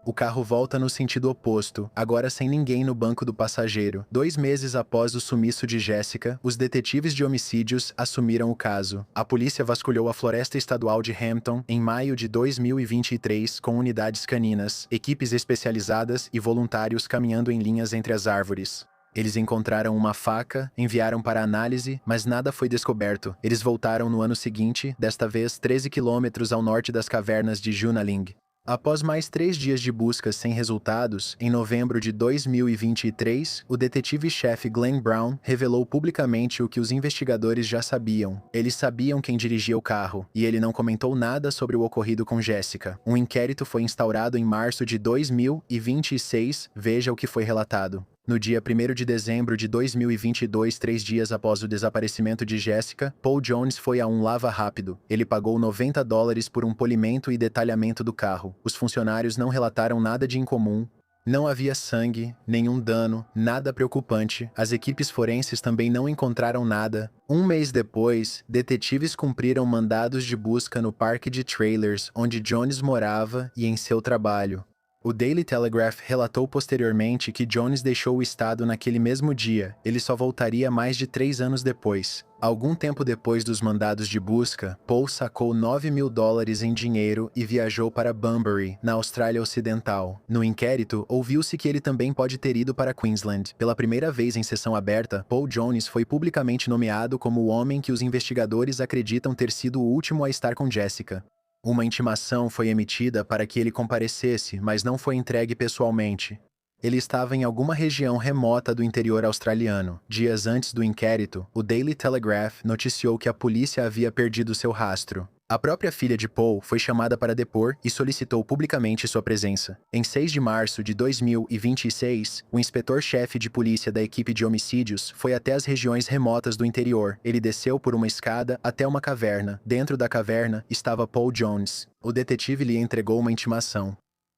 o carro volta no sentido oposto, agora sem ninguém no banco do passageiro. 2 meses após o sumiço de Jessica, os detetives de homicídios assumiram o caso. A polícia vasculhou a floresta estadual de Hampton em maio de 2023 com unidades caninas, equipes especializadas e voluntários caminhando em linhas entre as árvores. Eles encontraram uma faca, enviaram para análise, mas nada foi descoberto. Eles voltaram no ano seguinte, desta vez 13 quilômetros ao norte das cavernas de Junaling. Após mais 3 dias de buscas sem resultados, em novembro de 2023, o detetive-chefe Glenn Brown revelou publicamente o que os investigadores já sabiam. Eles sabiam quem dirigia o carro, e ele não comentou nada sobre o ocorrido com Jessica. Um inquérito foi instaurado em março de 2026, veja o que foi relatado. No dia 1º de dezembro de 2022, 3 dias após o desaparecimento de Jessica, Paul Jones foi a um lava rápido. Ele pagou $90 por um polimento e detalhamento do carro. Os funcionários não relataram nada de incomum. Não havia sangue, nenhum dano, nada preocupante. As equipes forenses também não encontraram nada. Um mês depois, detetives cumpriram mandados de busca no parque de trailers onde Jones morava e em seu trabalho. O Daily Telegraph relatou posteriormente que Jones deixou o estado naquele mesmo dia. Ele só voltaria mais de 3 anos depois. Algum tempo depois dos mandados de busca, Paul sacou $9.000 em dinheiro e viajou para Bunbury, na Austrália Ocidental. No inquérito, ouviu-se que ele também pode ter ido para Queensland. Pela primeira vez em sessão aberta, Paul Jones foi publicamente nomeado como o homem que os investigadores acreditam ter sido o último a estar com Jessica. Uma intimação foi emitida para que ele comparecesse, mas não foi entregue pessoalmente. Ele estava em alguma região remota do interior australiano. Dias antes do inquérito, o Daily Telegraph noticiou que a polícia havia perdido seu rastro. A própria filha de Paul foi chamada para depor e solicitou publicamente sua presença. Em 6 de março de 2026, o inspetor-chefe de polícia da equipe de homicídios foi até as regiões remotas do interior. Ele desceu por uma escada até uma caverna. Dentro da caverna estava Paul Jones. O detetive lhe entregou uma intimação.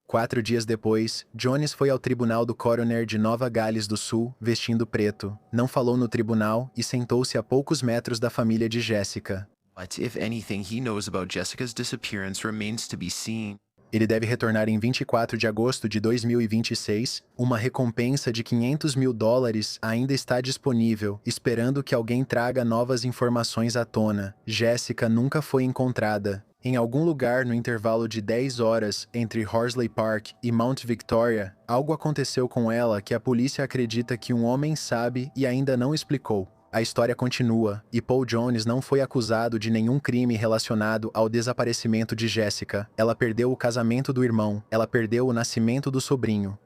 4 dias depois, Jones foi ao tribunal do coroner de Nova Gales do Sul, vestindo preto. Não falou no tribunal e sentou-se a poucos metros da família de Jessica. What, if anything, he knows about Jessica's disappearance remains to be seen. Ele deve retornar em 24 de agosto de 2026. Uma recompensa de $500.000 ainda está disponível, esperando que alguém traga novas informações à tona. Jessica nunca foi encontrada. Em algum lugar no intervalo de 10 horas entre Horsley Park e Mount Victoria, algo aconteceu com ela que a polícia acredita que um homem sabe e ainda não explicou. A história continua, e Paul Jones não foi acusado de nenhum crime relacionado ao desaparecimento de Jessica. Ela perdeu o casamento do irmão, ela perdeu o nascimento do sobrinho.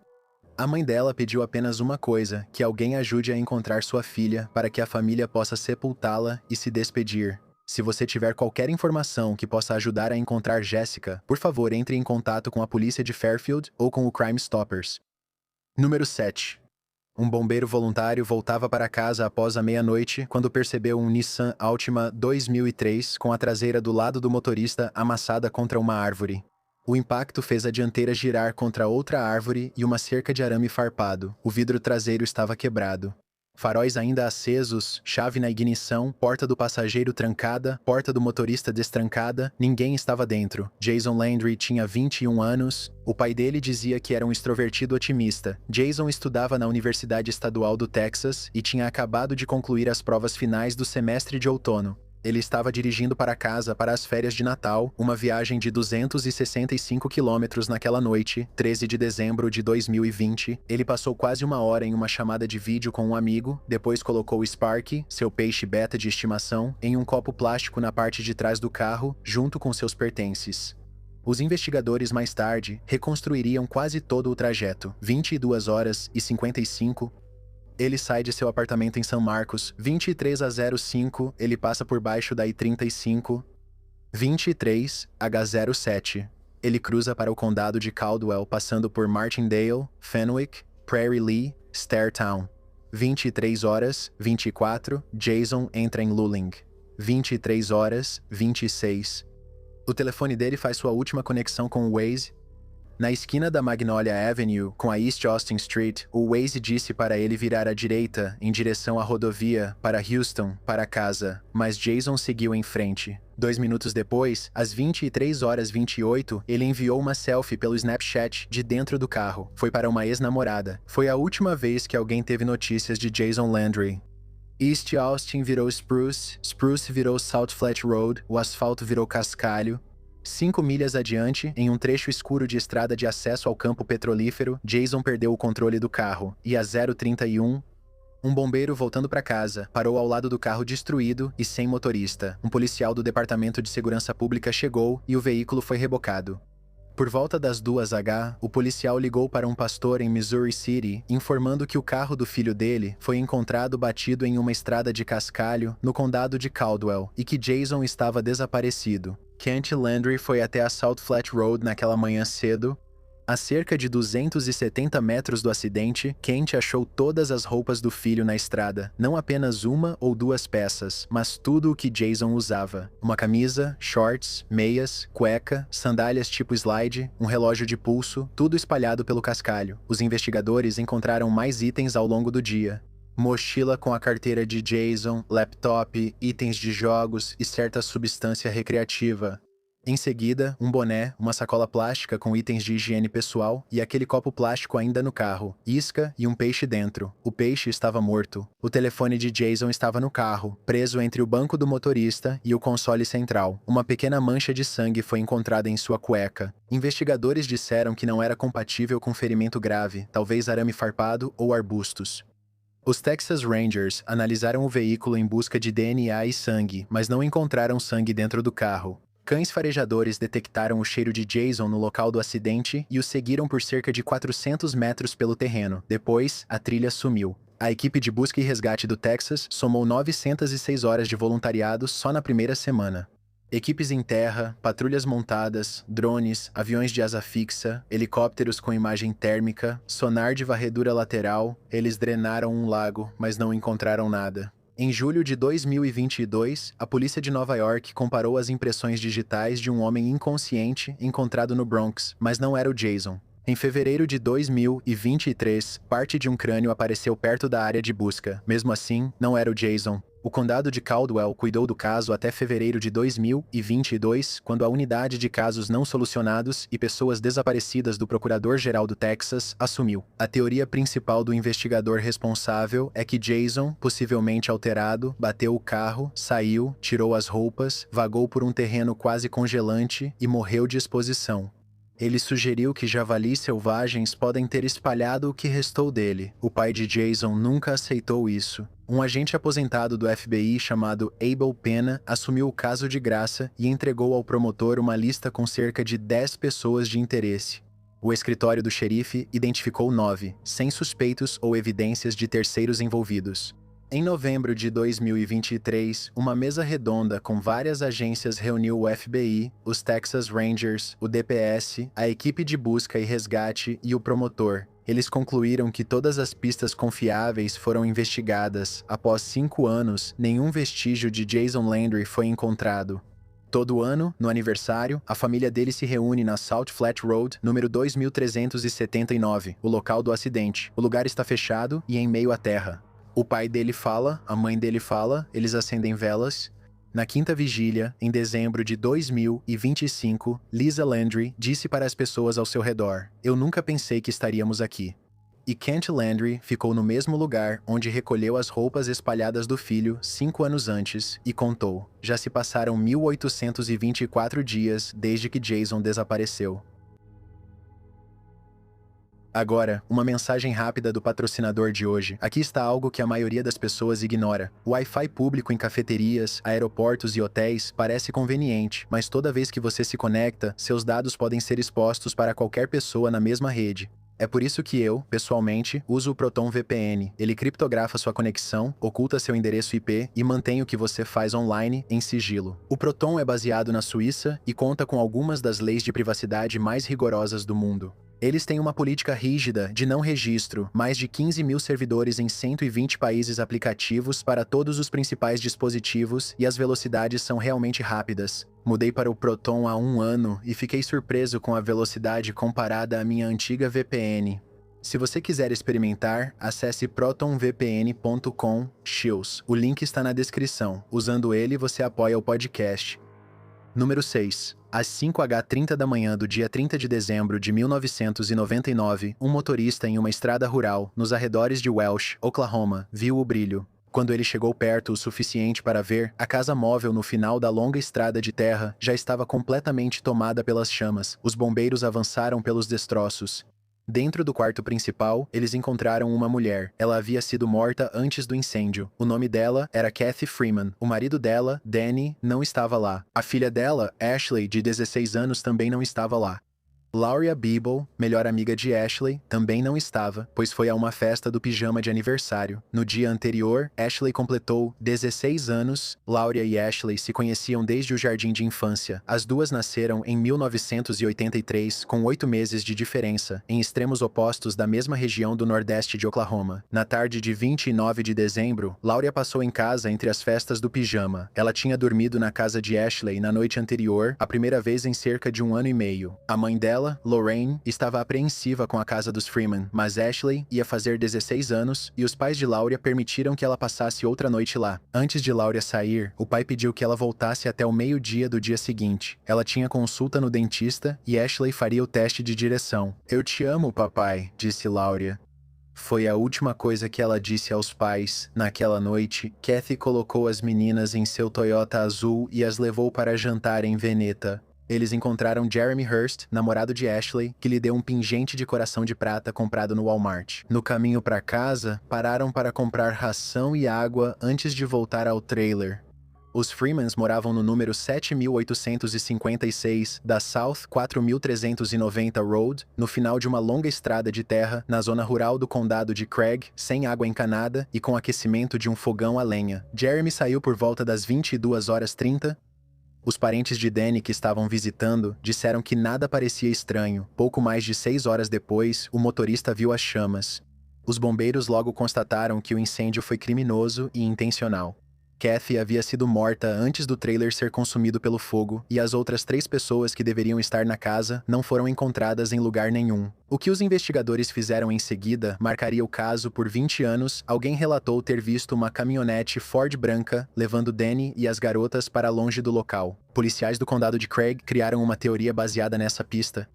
A mãe dela pediu apenas uma coisa, que alguém ajude a encontrar sua filha para que a família possa sepultá-la e se despedir. Se você tiver qualquer informação que possa ajudar a encontrar Jessica, por favor entre em contato com a polícia de Fairfield ou com o Crime Stoppers. Número 7. Um bombeiro voluntário voltava para casa após a meia-noite quando percebeu um Nissan Altima 2003 com a traseira do lado do motorista amassada contra uma árvore. O impacto fez a dianteira girar contra outra árvore e uma cerca de arame farpado. O vidro traseiro estava quebrado. Faróis ainda acesos, chave na ignição, porta do passageiro trancada, porta do motorista destrancada, ninguém estava dentro. Jason Landry tinha 21 anos. O pai dele dizia que era um extrovertido otimista. Jason estudava na Universidade Estadual do Texas e tinha acabado de concluir as provas finais do semestre de outono. Ele estava dirigindo para casa para as férias de Natal, uma viagem de 265 quilômetros naquela noite, 13 de dezembro de 2020. Ele passou quase uma hora em uma chamada de vídeo com um amigo, depois colocou Sparky, seu peixe beta de estimação, em um copo plástico na parte de trás do carro, junto com seus pertences. Os investigadores mais tarde reconstruiriam quase todo o trajeto, 22 horas e 55. Ele sai de seu apartamento em São Marcos, 23h05, ele passa por baixo da I-35, 23H07. Ele cruza para o condado de Caldwell, passando por Martindale, Fenwick, Prairie Lea, Starrtown. 23h24, Jason entra em Luling. 23h26. O telefone dele faz sua última conexão com o Waze. Na esquina da Magnolia Avenue, com a East Austin Street, o Waze disse para ele virar à direita, em direção à rodovia, para Houston, para casa, mas Jason seguiu em frente. 2 minutos depois, às 23h28, ele enviou uma selfie pelo Snapchat de dentro do carro. Foi para uma ex-namorada. Foi a última vez que alguém teve notícias de Jason Landry. East Austin virou Spruce, Spruce virou South Flat Road, o asfalto virou cascalho. 5 milhas adiante, em um trecho escuro de estrada de acesso ao campo petrolífero, Jason perdeu o controle do carro, e a 031, um bombeiro voltando para casa, parou ao lado do carro destruído e sem motorista. Um policial do Departamento de Segurança Pública chegou e o veículo foi rebocado. Por volta das 2h, o policial ligou para um pastor em Missouri City, informando que o carro do filho dele foi encontrado batido em uma estrada de cascalho no condado de Caldwell e que Jason estava desaparecido. Kent Landry foi até a South Flat Road naquela manhã cedo. A cerca de 270 metros do acidente, Kent achou todas as roupas do filho na estrada, não apenas uma ou 2 peças, mas tudo o que Jason usava. Uma camisa, shorts, meias, cueca, sandálias tipo slide, um relógio de pulso, tudo espalhado pelo cascalho. Os investigadores encontraram mais itens ao longo do dia. Mochila com a carteira de Jason, laptop, itens de jogos e certa substância recreativa. Em seguida, um boné, uma sacola plástica com itens de higiene pessoal e aquele copo plástico ainda no carro, isca e um peixe dentro. O peixe estava morto. O telefone de Jason estava no carro, preso entre o banco do motorista e o console central. Uma pequena mancha de sangue foi encontrada em sua cueca. Investigadores disseram que não era compatível com ferimento grave, talvez arame farpado ou arbustos. Os Texas Rangers analisaram o veículo em busca de DNA e sangue, mas não encontraram sangue dentro do carro. Cães farejadores detectaram o cheiro de Jason no local do acidente e o seguiram por cerca de 400 metros pelo terreno. Depois, a trilha sumiu. A equipe de busca e resgate do Texas somou 906 horas de voluntariado só na primeira semana. Equipes em terra, patrulhas montadas, drones, aviões de asa fixa, helicópteros com imagem térmica, sonar de varredura lateral, eles drenaram um lago, mas não encontraram nada. Em julho de 2022, a polícia de Nova York comparou as impressões digitais de um homem inconsciente encontrado no Bronx, mas não era o Jason. Em fevereiro de 2023, parte de um crânio apareceu perto da área de busca. Mesmo assim, não era o Jason. O condado de Caldwell cuidou do caso até fevereiro de 2022, quando a unidade de casos não solucionados e pessoas desaparecidas do Procurador-Geral do Texas assumiu. A teoria principal do investigador responsável é que Jason, possivelmente alterado, bateu o carro, saiu, tirou as roupas, vagou por um terreno quase congelante e morreu de exposição. Ele sugeriu que javalis selvagens podem ter espalhado o que restou dele. O pai de Jason nunca aceitou isso. Um agente aposentado do FBI chamado Abel Pena assumiu o caso de graça e entregou ao promotor uma lista com cerca de 10 pessoas de interesse. O escritório do xerife identificou 9, sem suspeitos ou evidências de terceiros envolvidos. Em novembro de 2023, uma mesa redonda com várias agências reuniu o FBI, os Texas Rangers, o DPS, a equipe de busca e resgate e o promotor. Eles concluíram que todas as pistas confiáveis foram investigadas. Após 5 anos, nenhum vestígio de Jason Landry foi encontrado. Todo ano, no aniversário, a família dele se reúne na South Flat Road, número 2379, o local do acidente. O lugar está fechado e em meio à terra. O pai dele fala, a mãe dele fala, eles acendem velas. Na quinta vigília, em dezembro de 2025, Lisa Landry disse para as pessoas ao seu redor: "Eu nunca pensei que estaríamos aqui." E Kent Landry ficou no mesmo lugar onde recolheu as roupas espalhadas do filho 5 anos antes e contou: "Já se passaram 1824 dias desde que Jason desapareceu." Agora, uma mensagem rápida do patrocinador de hoje. Aqui está algo que a maioria das pessoas ignora. O Wi-Fi público em cafeterias, aeroportos e hotéis parece conveniente, mas toda vez que você se conecta, seus dados podem ser expostos para qualquer pessoa na mesma rede. É por isso que eu, pessoalmente, uso o Proton VPN. Ele criptografa sua conexão, oculta seu endereço IP e mantém o que você faz online em sigilo. O Proton é baseado na Suíça e conta com algumas das leis de privacidade mais rigorosas do mundo. Eles têm uma política rígida de não registro, mais de 15 mil servidores em 120 países aplicativos para todos os principais dispositivos e as velocidades são realmente rápidas. Mudei para o Proton há 1 ano e fiquei surpreso com a velocidade comparada à minha antiga VPN. Se você quiser experimentar, acesse protonvpn.com/shields. O link está na descrição. Usando ele, você apoia o podcast. Número 6. Às 5h30 da manhã do dia 30 de dezembro de 1999, um motorista em uma estrada rural, nos arredores de Welsh, Oklahoma, viu o brilho. Quando ele chegou perto o suficiente para ver, a casa móvel no final da longa estrada de terra já estava completamente tomada pelas chamas. Os bombeiros avançaram pelos destroços. Dentro do quarto principal, eles encontraram uma mulher. Ela havia sido morta antes do incêndio. O nome dela era Kathy Freeman. O marido dela, Danny, não estava lá. A filha dela, Ashley, de 16 anos, também não estava lá. Lauria Beeble, melhor amiga de Ashley, também não estava, pois foi a uma festa do pijama de aniversário. No dia anterior, Ashley completou 16 anos. Lauria e Ashley se conheciam desde o jardim de infância. As duas nasceram em 1983, com 8 meses de diferença, em extremos opostos da mesma região do nordeste de Oklahoma. Na tarde de 29 de dezembro, Lauria passou em casa entre as festas do pijama. Ela tinha dormido na casa de Ashley na noite anterior, a primeira vez em cerca de 1 ano e meio. A mãe dela, Lorraine, estava apreensiva com a casa dos Freeman, mas Ashley ia fazer 16 anos e os pais de Lauria permitiram que ela passasse outra noite lá. Antes de Lauria sair, o pai pediu que ela voltasse até o meio-dia do dia seguinte. Ela tinha consulta no dentista e Ashley faria o teste de direção. "Eu te amo, papai", disse Lauria. Foi a última coisa que ela disse aos pais. Naquela noite, Kathy colocou as meninas em seu Toyota azul e as levou para jantar em Veneta. Eles encontraram Jeremy Hurst, namorado de Ashley, que lhe deu um pingente de coração de prata comprado no Walmart. No caminho para casa, pararam para comprar ração e água antes de voltar ao trailer. Os Freemans moravam no número 7856 da South 4390 Road, no final de uma longa estrada de terra, na zona rural do condado de Craig, sem água encanada e com aquecimento de um fogão a lenha. Jeremy saiu por volta das 22h30. Os parentes de Danny que estavam visitando disseram que nada parecia estranho. Pouco mais de 6 horas depois, o motorista viu as chamas. Os bombeiros logo constataram que o incêndio foi criminoso e intencional. Kathy havia sido morta antes do trailer ser consumido pelo fogo e as outras 3 pessoas que deveriam estar na casa não foram encontradas em lugar nenhum. O que os investigadores fizeram em seguida marcaria o caso por 20 anos. Alguém relatou ter visto uma caminhonete Ford branca levando Danny e as garotas para longe do local. Policiais do condado de Craig criaram uma teoria baseada nessa pista.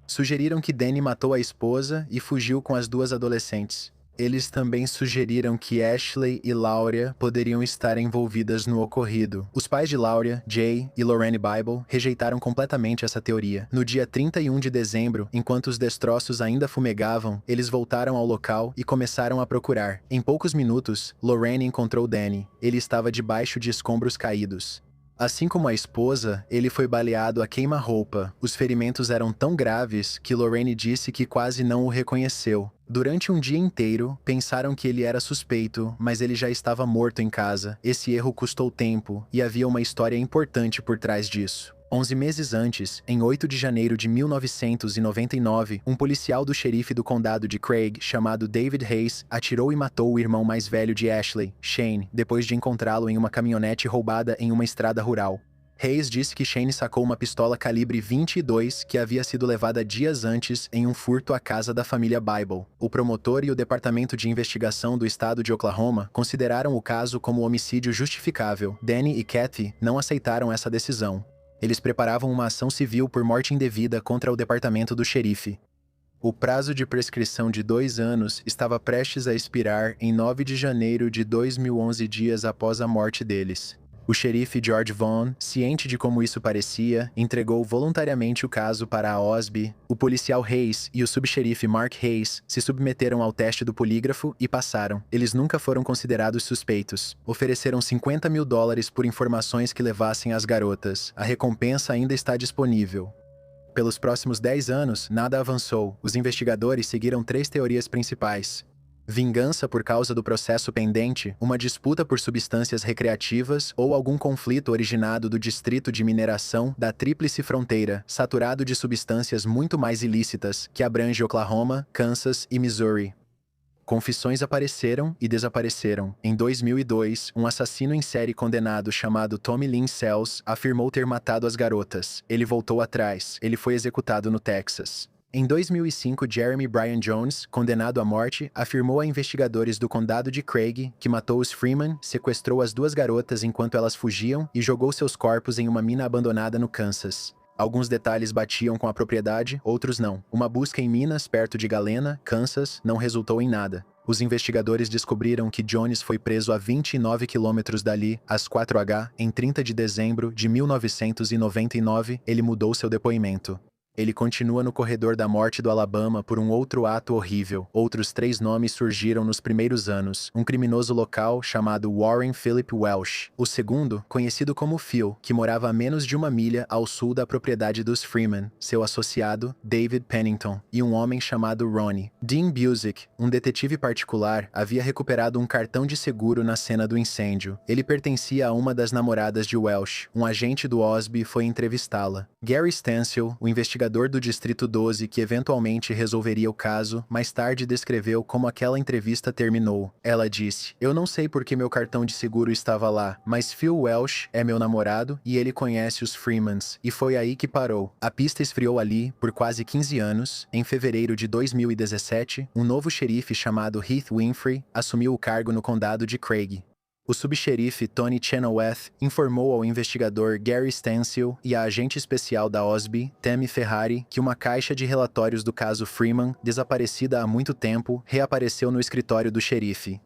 Sugeriram que Danny matou a esposa e fugiu com as 2 adolescentes. Eles também sugeriram que Ashley e Lauria poderiam estar envolvidas no ocorrido. Os pais de Lauria, Jay e Lorraine Bible, rejeitaram completamente essa teoria. No dia 31 de dezembro, enquanto os destroços ainda fumegavam, eles voltaram ao local e começaram a procurar. Em poucos minutos, Lorraine encontrou Danny. Ele estava debaixo de escombros caídos. Assim como a esposa, ele foi baleado a queima-roupa. Os ferimentos eram tão graves que Lorraine disse que quase não o reconheceu. Durante um dia inteiro, pensaram que ele era suspeito, mas ele já estava morto em casa. Esse erro custou tempo, e havia uma história importante por trás disso. 11 meses antes, em 8 de janeiro de 1999, um policial do xerife do condado de Craig, chamado David Hayes, atirou e matou o irmão mais velho de Ashley, Shane, depois de encontrá-lo em uma caminhonete roubada em uma estrada rural. Hayes disse que Shane sacou uma pistola calibre 22 que havia sido levada dias antes em um furto à casa da família Bible. O promotor e o Departamento de Investigação do estado de Oklahoma consideraram o caso como homicídio justificável. Danny e Kathy não aceitaram essa decisão. Eles preparavam uma ação civil por morte indevida contra o departamento do xerife. O prazo de prescrição de 2 anos estava prestes a expirar em 9 de janeiro de 2011, dias após a morte deles. O xerife George Vaughn, ciente de como isso parecia, entregou voluntariamente o caso para a OSB. O policial Hayes e o subxerife Mark Hayes se submeteram ao teste do polígrafo e passaram. Eles nunca foram considerados suspeitos. Ofereceram $50 mil por informações que levassem as garotas. A recompensa ainda está disponível. Pelos próximos 10 anos, nada avançou. Os investigadores seguiram 3 teorias principais: vingança por causa do processo pendente, uma disputa por substâncias recreativas ou algum conflito originado do distrito de mineração da Tríplice Fronteira, saturado de substâncias muito mais ilícitas, que abrange Oklahoma, Kansas e Missouri. Confissões apareceram e desapareceram. Em 2002, um assassino em série condenado chamado Tommy Lynn Sells afirmou ter matado as garotas. Ele voltou atrás. Ele foi executado no Texas. Em 2005, Jeremy Bryan Jones, condenado à morte, afirmou a investigadores do condado de Craig que matou os Freeman, sequestrou as 2 garotas enquanto elas fugiam e jogou seus corpos em uma mina abandonada no Kansas. Alguns detalhes batiam com a propriedade, outros não. Uma busca em minas perto de Galena, Kansas, não resultou em nada. Os investigadores descobriram que Jones foi preso a 29 quilômetros dali, às 4h, em 30 de dezembro de 1999. Ele mudou seu depoimento. Ele continua no corredor da morte do Alabama por um outro ato horrível. Outros 3 nomes surgiram nos primeiros anos. Um criminoso local chamado Warren Philip Welsh. O segundo, conhecido como Phil, que morava a menos de 1 milha ao sul da propriedade dos Freeman. Seu associado, David Pennington. E um homem chamado Ronnie. Dean Busick, um detetive particular, havia recuperado um cartão de seguro na cena do incêndio. Ele pertencia a uma das namoradas de Welsh. Um agente do OSB foi entrevistá-la. Gary Stansel, o investigador do Distrito 12 que eventualmente resolveria o caso, mais tarde descreveu como aquela entrevista terminou. Ela disse: "Eu não sei por que meu cartão de seguro estava lá, mas Phil Welsh é meu namorado e ele conhece os Freemans, e foi aí que parou." A pista esfriou ali por quase 15 anos. Em fevereiro de 2017, um novo xerife chamado Heath Winfrey assumiu o cargo no condado de Craig. O subxerife Tony Chenoweth informou ao investigador Gary Stansel e à agente especial da OSB, Tammy Ferrari, que uma caixa de relatórios do caso Freeman, desaparecida há muito tempo, reapareceu no escritório do xerife.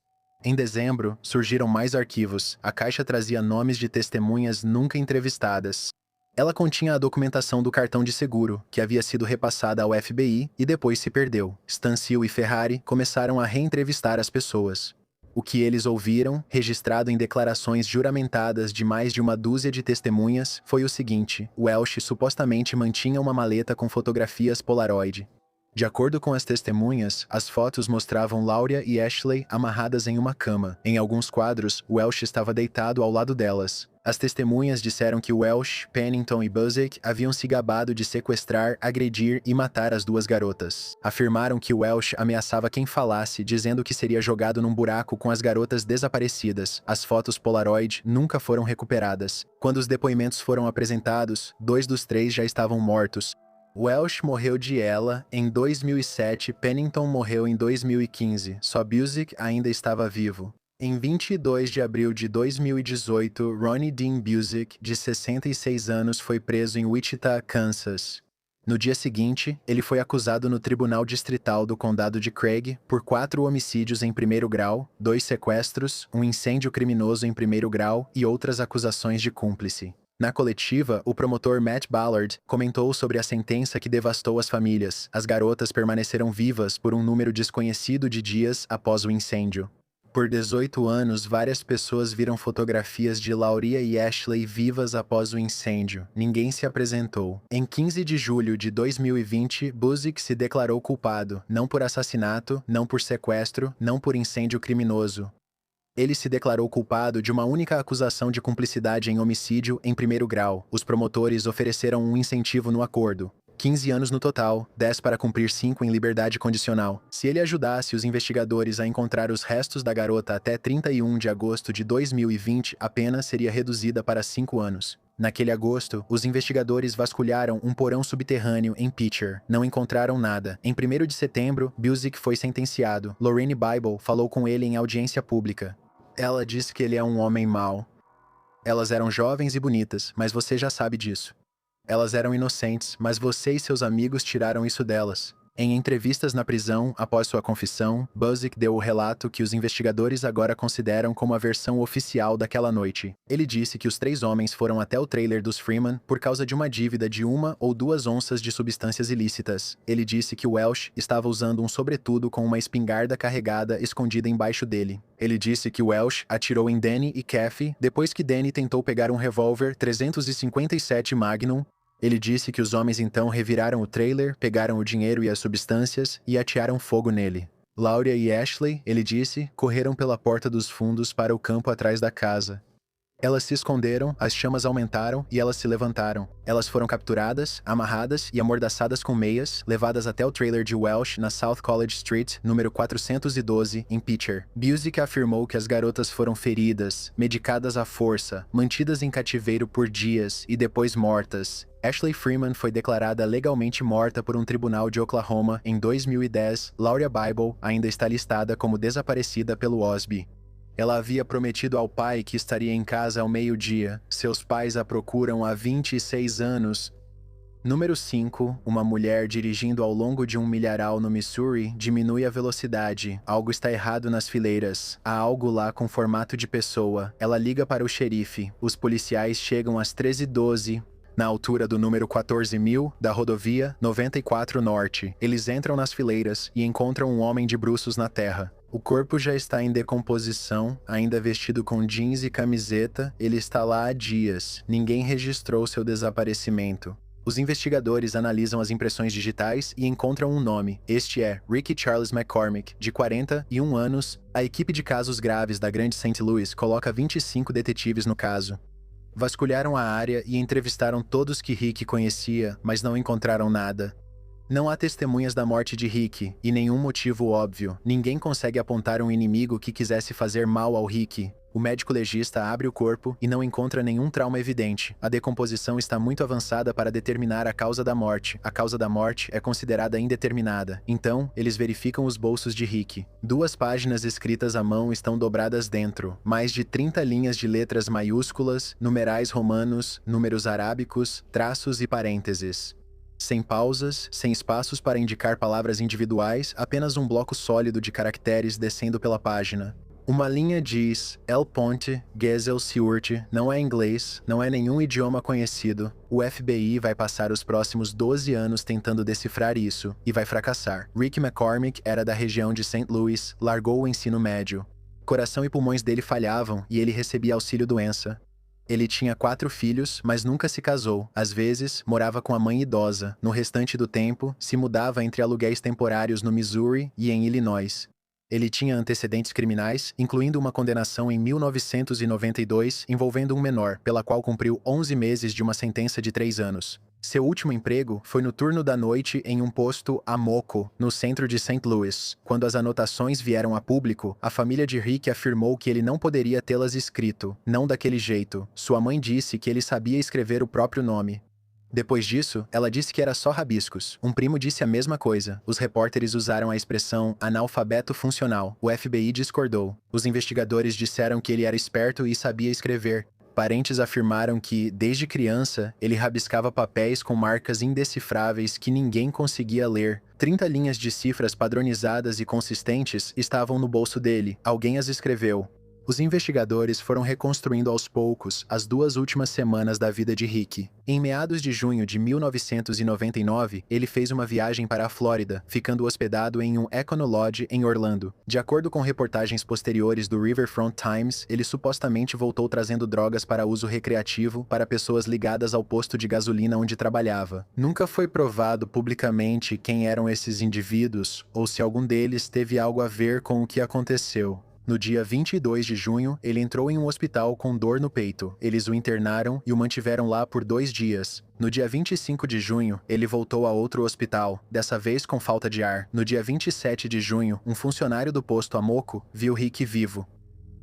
Em dezembro, surgiram mais arquivos. A caixa trazia nomes de testemunhas nunca entrevistadas. Ela continha a documentação do cartão de seguro, que havia sido repassada ao FBI e depois se perdeu. Stansel e Ferrari começaram a reentrevistar as pessoas. O que eles ouviram, registrado em declarações juramentadas de mais de 12 de testemunhas, foi o seguinte: Welsh supostamente mantinha uma maleta com fotografias Polaroid. De acordo com as testemunhas, as fotos mostravam Laura e Ashley amarradas em uma cama. Em alguns quadros, Welsh estava deitado ao lado delas. As testemunhas disseram que Welsh, Pennington e Busick haviam se gabado de sequestrar, agredir e matar as 2 garotas. Afirmaram que Welsh ameaçava quem falasse, dizendo que seria jogado num buraco com as garotas desaparecidas. As fotos Polaroid nunca foram recuperadas. Quando os depoimentos foram apresentados, 2 dos 3 já estavam mortos. Welsh morreu de ELA em 2007, Pennington morreu em 2015, só Busick ainda estava vivo. Em 22 de abril de 2018, Ronnie Dean Busick, de 66 anos, foi preso em Wichita, Kansas. No dia seguinte, ele foi acusado no Tribunal Distrital do Condado de Craig por 4 homicídios em primeiro grau, 2 sequestros, um incêndio criminoso em primeiro grau e outras acusações de cúmplice. Na coletiva, o promotor Matt Ballard comentou sobre a sentença que devastou as famílias. As garotas permaneceram vivas por um número desconhecido de dias após o incêndio. Por 18 anos, várias pessoas viram fotografias de Lauria e Ashley vivas após o incêndio. Ninguém se apresentou. Em 15 de julho de 2020, Busick se declarou culpado, não por assassinato, não por sequestro, não por incêndio criminoso. Ele se declarou culpado de uma única acusação de cumplicidade em homicídio em primeiro grau. Os promotores ofereceram um incentivo no acordo. 15 anos no total, 10 para cumprir 5 em liberdade condicional. Se ele ajudasse os investigadores a encontrar os restos da garota até 31 de agosto de 2020, a pena seria reduzida para 5 anos. Naquele agosto, os investigadores vasculharam um porão subterrâneo em Pitcher. Não encontraram nada. Em 1º de setembro, Busick foi sentenciado. Lorraine Bible falou com ele em audiência pública. Ela disse que ele é um homem mau. Elas eram jovens e bonitas, mas você já sabe disso. Elas eram inocentes, mas você e seus amigos tiraram isso delas. Em entrevistas na prisão, após sua confissão, Busick deu o relato que os investigadores agora consideram como a versão oficial daquela noite. Ele disse que os 3 homens foram até o trailer dos Freeman por causa de uma dívida de 1 ou 2 onças de substâncias ilícitas. Ele disse que Welsh estava usando um sobretudo com uma espingarda carregada escondida embaixo dele. Ele disse que Welsh atirou em Danny e Kathy depois que Danny tentou pegar um revólver 357 Magnum. Ele disse que os homens então reviraram o trailer, pegaram o dinheiro e as substâncias e atearam fogo nele. Lauria e Ashley, ele disse, correram pela porta dos fundos para o campo atrás da casa. Elas se esconderam, as chamas aumentaram e elas se levantaram. Elas foram capturadas, amarradas e amordaçadas com meias, levadas até o trailer de Welsh na South College Street, número 412, em Pitcher. Busick afirmou que as garotas foram feridas, medicadas à força, mantidas em cativeiro por dias e depois mortas. Ashley Freeman foi declarada legalmente morta por um tribunal de Oklahoma em 2010. Lauria Bible ainda está listada como desaparecida pelo OSB. Ela havia prometido ao pai que estaria em casa ao meio-dia. Seus pais a procuram há 26 anos. Número 5. Uma mulher dirigindo ao longo de um milharal no Missouri diminui a velocidade. Algo está errado nas fileiras. Há algo lá com formato de pessoa. Ela liga para o xerife. Os policiais chegam às 13h12. Na altura do número 14.000 da rodovia 94 Norte. Eles entram nas fileiras e encontram um homem de bruços na terra. O corpo já está em decomposição, ainda vestido com jeans e camiseta. Ele está lá há dias. Ninguém registrou seu desaparecimento. Os investigadores analisam as impressões digitais e encontram um nome. Este é Ricky Charles McCormick, de 41 anos. A equipe de casos graves da Grande St. Louis coloca 25 detetives no caso. Vasculharam a área e entrevistaram todos que Rick conhecia, mas não encontraram nada. Não há testemunhas da morte de Rick, e nenhum motivo óbvio. Ninguém consegue apontar um inimigo que quisesse fazer mal ao Rick. O médico legista abre o corpo e não encontra nenhum trauma evidente. A decomposição está muito avançada para determinar a causa da morte. A causa da morte é considerada indeterminada. Então, eles verificam os bolsos de Rick. 2 páginas escritas à mão estão dobradas dentro. Mais de 30 linhas de letras maiúsculas, numerais romanos, números arábicos, traços e parênteses. Sem pausas, sem espaços para indicar palavras individuais, apenas um bloco sólido de caracteres descendo pela página. Uma linha diz, El Ponte, Gesell Siurt, não é inglês, não é nenhum idioma conhecido. O FBI vai passar os próximos 12 anos tentando decifrar isso, e vai fracassar. Rick McCormick era da região de St. Louis, largou o ensino médio. Coração e pulmões dele falhavam, e ele recebia auxílio-doença. Ele tinha 4 filhos, mas nunca se casou. Às vezes, morava com a mãe idosa. No restante do tempo, se mudava entre aluguéis temporários no Missouri e em Illinois. Ele tinha antecedentes criminais, incluindo uma condenação em 1992 envolvendo um menor, pela qual cumpriu 11 meses de uma sentença de 3 anos. Seu último emprego foi no turno da noite em um posto Amoco, no centro de St. Louis. Quando as anotações vieram a público, a família de Rick afirmou que ele não poderia tê-las escrito, não daquele jeito. Sua mãe disse que ele sabia escrever o próprio nome. Depois disso, ela disse que era só rabiscos. Um primo disse a mesma coisa. Os repórteres usaram a expressão analfabeto funcional. O FBI discordou. Os investigadores disseram que ele era esperto e sabia escrever. Parentes afirmaram que, desde criança, ele rabiscava papéis com marcas indecifráveis que ninguém conseguia ler. 30 linhas de cifras padronizadas e consistentes estavam no bolso dele. Alguém as escreveu. Os investigadores foram reconstruindo aos poucos as 2 últimas semanas da vida de Rick. Em meados de junho de 1999, ele fez uma viagem para a Flórida, ficando hospedado em um Econo Lodge em Orlando. De acordo com reportagens posteriores do Riverfront Times, ele supostamente voltou trazendo drogas para uso recreativo para pessoas ligadas ao posto de gasolina onde trabalhava. Nunca foi provado publicamente quem eram esses indivíduos ou se algum deles teve algo a ver com o que aconteceu. No dia 22 de junho, ele entrou em um hospital com dor no peito. Eles o internaram e o mantiveram lá por 2 dias. No dia 25 de junho, ele voltou a outro hospital, dessa vez com falta de ar. No dia 27 de junho, um funcionário do posto Amoco viu Rick vivo.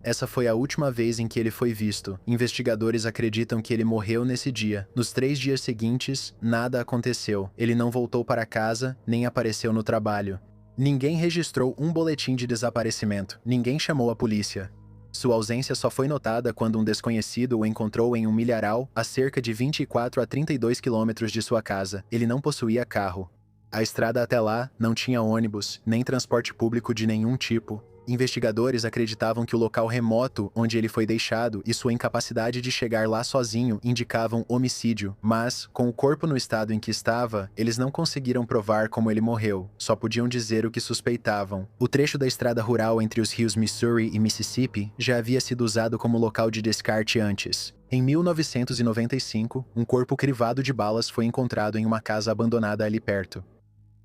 Essa foi a última vez em que ele foi visto. Investigadores acreditam que ele morreu nesse dia. Nos 3 dias seguintes, nada aconteceu. Ele não voltou para casa, nem apareceu no trabalho. Ninguém registrou um boletim de desaparecimento. Ninguém chamou a polícia. Sua ausência só foi notada quando um desconhecido o encontrou em um milharal a cerca de 24 a 32 quilômetros de sua casa. Ele não possuía carro. A estrada até lá não tinha ônibus, nem transporte público de nenhum tipo. Investigadores acreditavam que o local remoto onde ele foi deixado e sua incapacidade de chegar lá sozinho indicavam homicídio, mas, com o corpo no estado em que estava, eles não conseguiram provar como ele morreu, só podiam dizer o que suspeitavam. O trecho da estrada rural entre os rios Missouri e Mississippi já havia sido usado como local de descarte antes. Em 1995, um corpo crivado de balas foi encontrado em uma casa abandonada ali perto.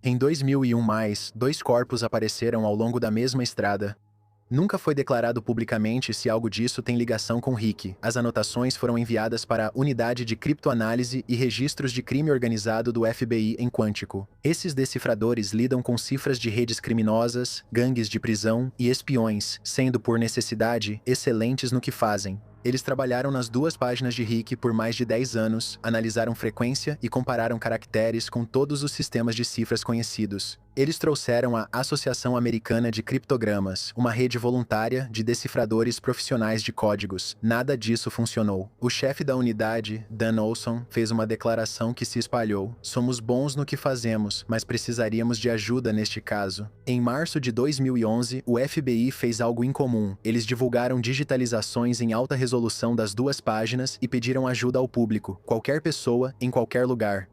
Em 2001, 2 corpos apareceram ao longo da mesma estrada. Nunca foi declarado publicamente se algo disso tem ligação com Rick. As anotações foram enviadas para a Unidade de Criptoanálise e Registros de Crime Organizado do FBI em Quantico. Esses decifradores lidam com cifras de redes criminosas, gangues de prisão e espiões, sendo, por necessidade, excelentes no que fazem. Eles trabalharam nas 2 páginas de Rick por mais de 10 anos, analisaram frequência e compararam caracteres com todos os sistemas de cifras conhecidos. Eles trouxeram a Associação Americana de Criptogramas, uma rede voluntária de decifradores profissionais de códigos. Nada disso funcionou. O chefe da unidade, Dan Olson, fez uma declaração que se espalhou. Somos bons no que fazemos, mas precisaríamos de ajuda neste caso. Em março de 2011, o FBI fez algo incomum. Eles divulgaram digitalizações em alta resolução das 2 páginas e pediram ajuda ao público, qualquer pessoa, em qualquer lugar.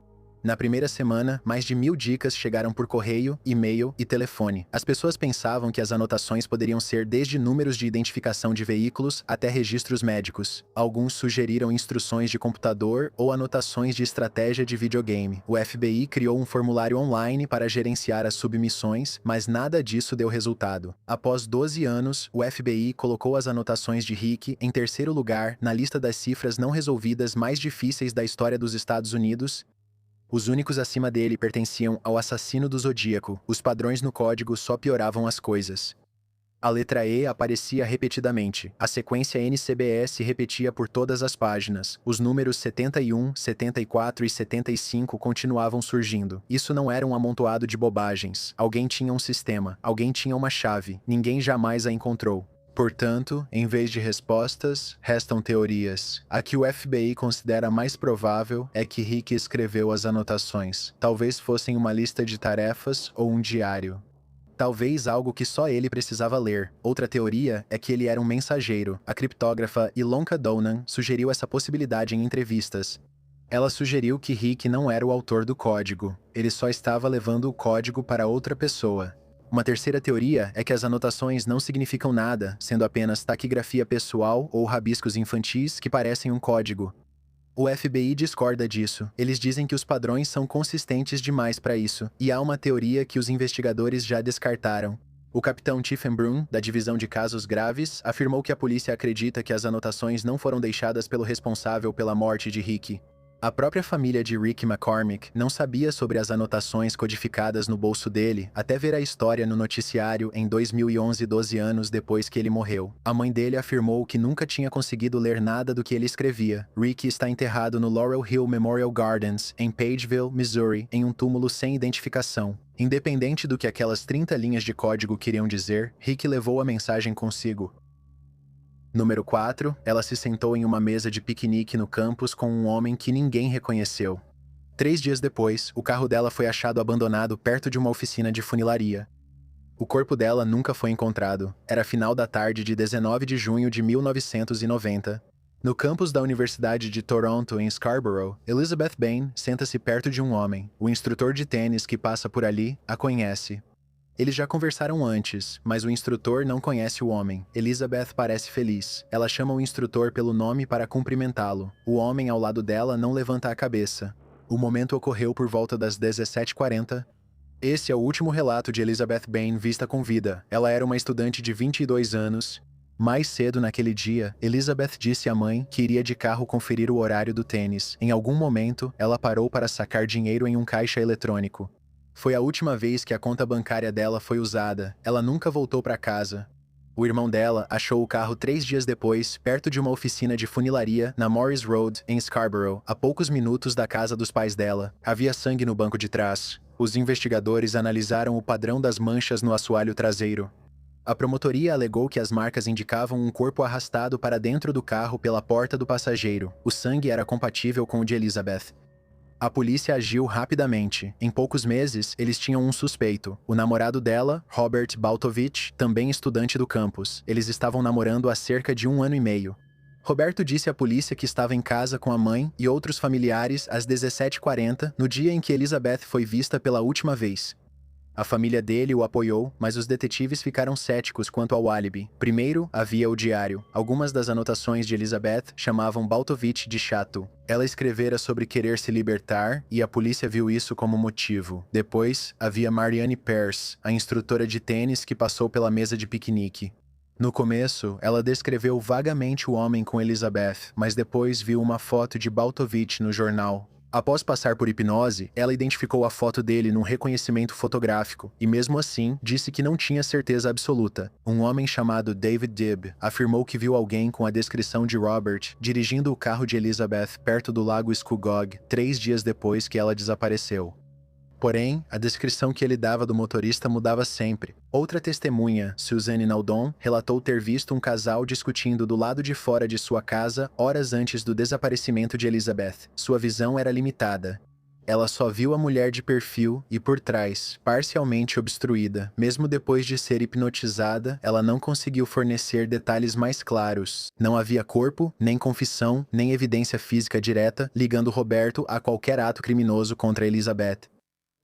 Na primeira semana, mais de 1000 dicas chegaram por correio, e-mail e telefone. As pessoas pensavam que as anotações poderiam ser desde números de identificação de veículos até registros médicos. Alguns sugeriram instruções de computador ou anotações de estratégia de videogame. O FBI criou um formulário online para gerenciar as submissões, mas nada disso deu resultado. Após 12 anos, o FBI colocou as anotações de Rick em 3º lugar na lista das cifras não resolvidas mais difíceis da história dos Estados Unidos. Os únicos acima dele pertenciam ao assassino do Zodíaco. Os padrões no código só pioravam as coisas. A letra E aparecia repetidamente. A sequência NCBS repetia por todas as páginas. Os números 71, 74 e 75 continuavam surgindo. Isso não era um amontoado de bobagens. Alguém tinha um sistema. Alguém tinha uma chave. Ninguém jamais a encontrou. Portanto, em vez de respostas, restam teorias. A que o FBI considera mais provável é que Rick escreveu as anotações. Talvez fossem uma lista de tarefas ou um diário. Talvez algo que só ele precisava ler. Outra teoria é que ele era um mensageiro. A criptógrafa Ilonka Donan sugeriu essa possibilidade em entrevistas. Ela sugeriu que Rick não era o autor do código. Ele só estava levando o código para outra pessoa. Uma terceira teoria é que as anotações não significam nada, sendo apenas taquigrafia pessoal ou rabiscos infantis que parecem um código. O FBI discorda disso. Eles dizem que os padrões são consistentes demais para isso, e há uma teoria que os investigadores já descartaram. O capitão Stephen Broom, da Divisão de Casos Graves, afirmou que a polícia acredita que as anotações não foram deixadas pelo responsável pela morte de Rick. A própria família de Rick McCormick não sabia sobre as anotações codificadas no bolso dele até ver a história no noticiário em 2011, 12 anos depois que ele morreu. A mãe dele afirmou que nunca tinha conseguido ler nada do que ele escrevia. Rick está enterrado no Laurel Hill Memorial Gardens, em Pageville, Missouri, em um túmulo sem identificação. Independente do que aquelas 30 linhas de código queriam dizer, Rick levou a mensagem consigo. Número 4, ela se sentou em uma mesa de piquenique no campus com um homem que ninguém reconheceu. 3 dias depois, o carro dela foi achado abandonado perto de uma oficina de funilaria. O corpo dela nunca foi encontrado. Era final da tarde de 19 de junho de 1990. No campus da Universidade de Toronto, em Scarborough, Elizabeth Bain senta-se perto de um homem. O instrutor de tênis que passa por ali a conhece. Eles já conversaram antes, mas o instrutor não conhece o homem. Elizabeth parece feliz. Ela chama o instrutor pelo nome para cumprimentá-lo. O homem ao lado dela não levanta a cabeça. O momento ocorreu por volta das 17h40. Esse é o último relato de Elizabeth Bain vista com vida. Ela era uma estudante de 22 anos. Mais cedo naquele dia, Elizabeth disse à mãe que iria de carro conferir o horário do tênis. Em algum momento, ela parou para sacar dinheiro em um caixa eletrônico. Foi a última vez que a conta bancária dela foi usada. Ela nunca voltou para casa. O irmão dela achou o carro 3 dias depois, perto de uma oficina de funilaria na Morris Road, em Scarborough, a poucos minutos da casa dos pais dela. Havia sangue no banco de trás. Os investigadores analisaram o padrão das manchas no assoalho traseiro. A promotoria alegou que as marcas indicavam um corpo arrastado para dentro do carro pela porta do passageiro. O sangue era compatível com o de Elizabeth. A polícia agiu rapidamente. Em poucos meses, eles tinham um suspeito. O namorado dela, Robert Baltovich, também estudante do campus. Eles estavam namorando há cerca de 1 ano e meio. Roberto disse à polícia que estava em casa com a mãe e outros familiares às 17h40, no dia em que Elizabeth foi vista pela última vez. A família dele o apoiou, mas os detetives ficaram céticos quanto ao álibi. Primeiro, havia o diário. Algumas das anotações de Elizabeth chamavam Baltovich de chato. Ela escrevera sobre querer se libertar e a polícia viu isso como motivo. Depois, havia Marianne Pearce, a instrutora de tênis que passou pela mesa de piquenique. No começo, ela descreveu vagamente o homem com Elizabeth, mas depois viu uma foto de Baltovich no jornal. Após passar por hipnose, ela identificou a foto dele num reconhecimento fotográfico e, mesmo assim, disse que não tinha certeza absoluta. Um homem chamado David Dibb afirmou que viu alguém com a descrição de Robert dirigindo o carro de Elizabeth perto do lago Scugog 3 dias depois que ela desapareceu. Porém, a descrição que ele dava do motorista mudava sempre. Outra testemunha, Suzanne Naudon, relatou ter visto um casal discutindo do lado de fora de sua casa horas antes do desaparecimento de Elizabeth. Sua visão era limitada. Ela só viu a mulher de perfil e por trás, parcialmente obstruída. Mesmo depois de ser hipnotizada, ela não conseguiu fornecer detalhes mais claros. Não havia corpo, nem confissão, nem evidência física direta ligando Roberto a qualquer ato criminoso contra Elizabeth.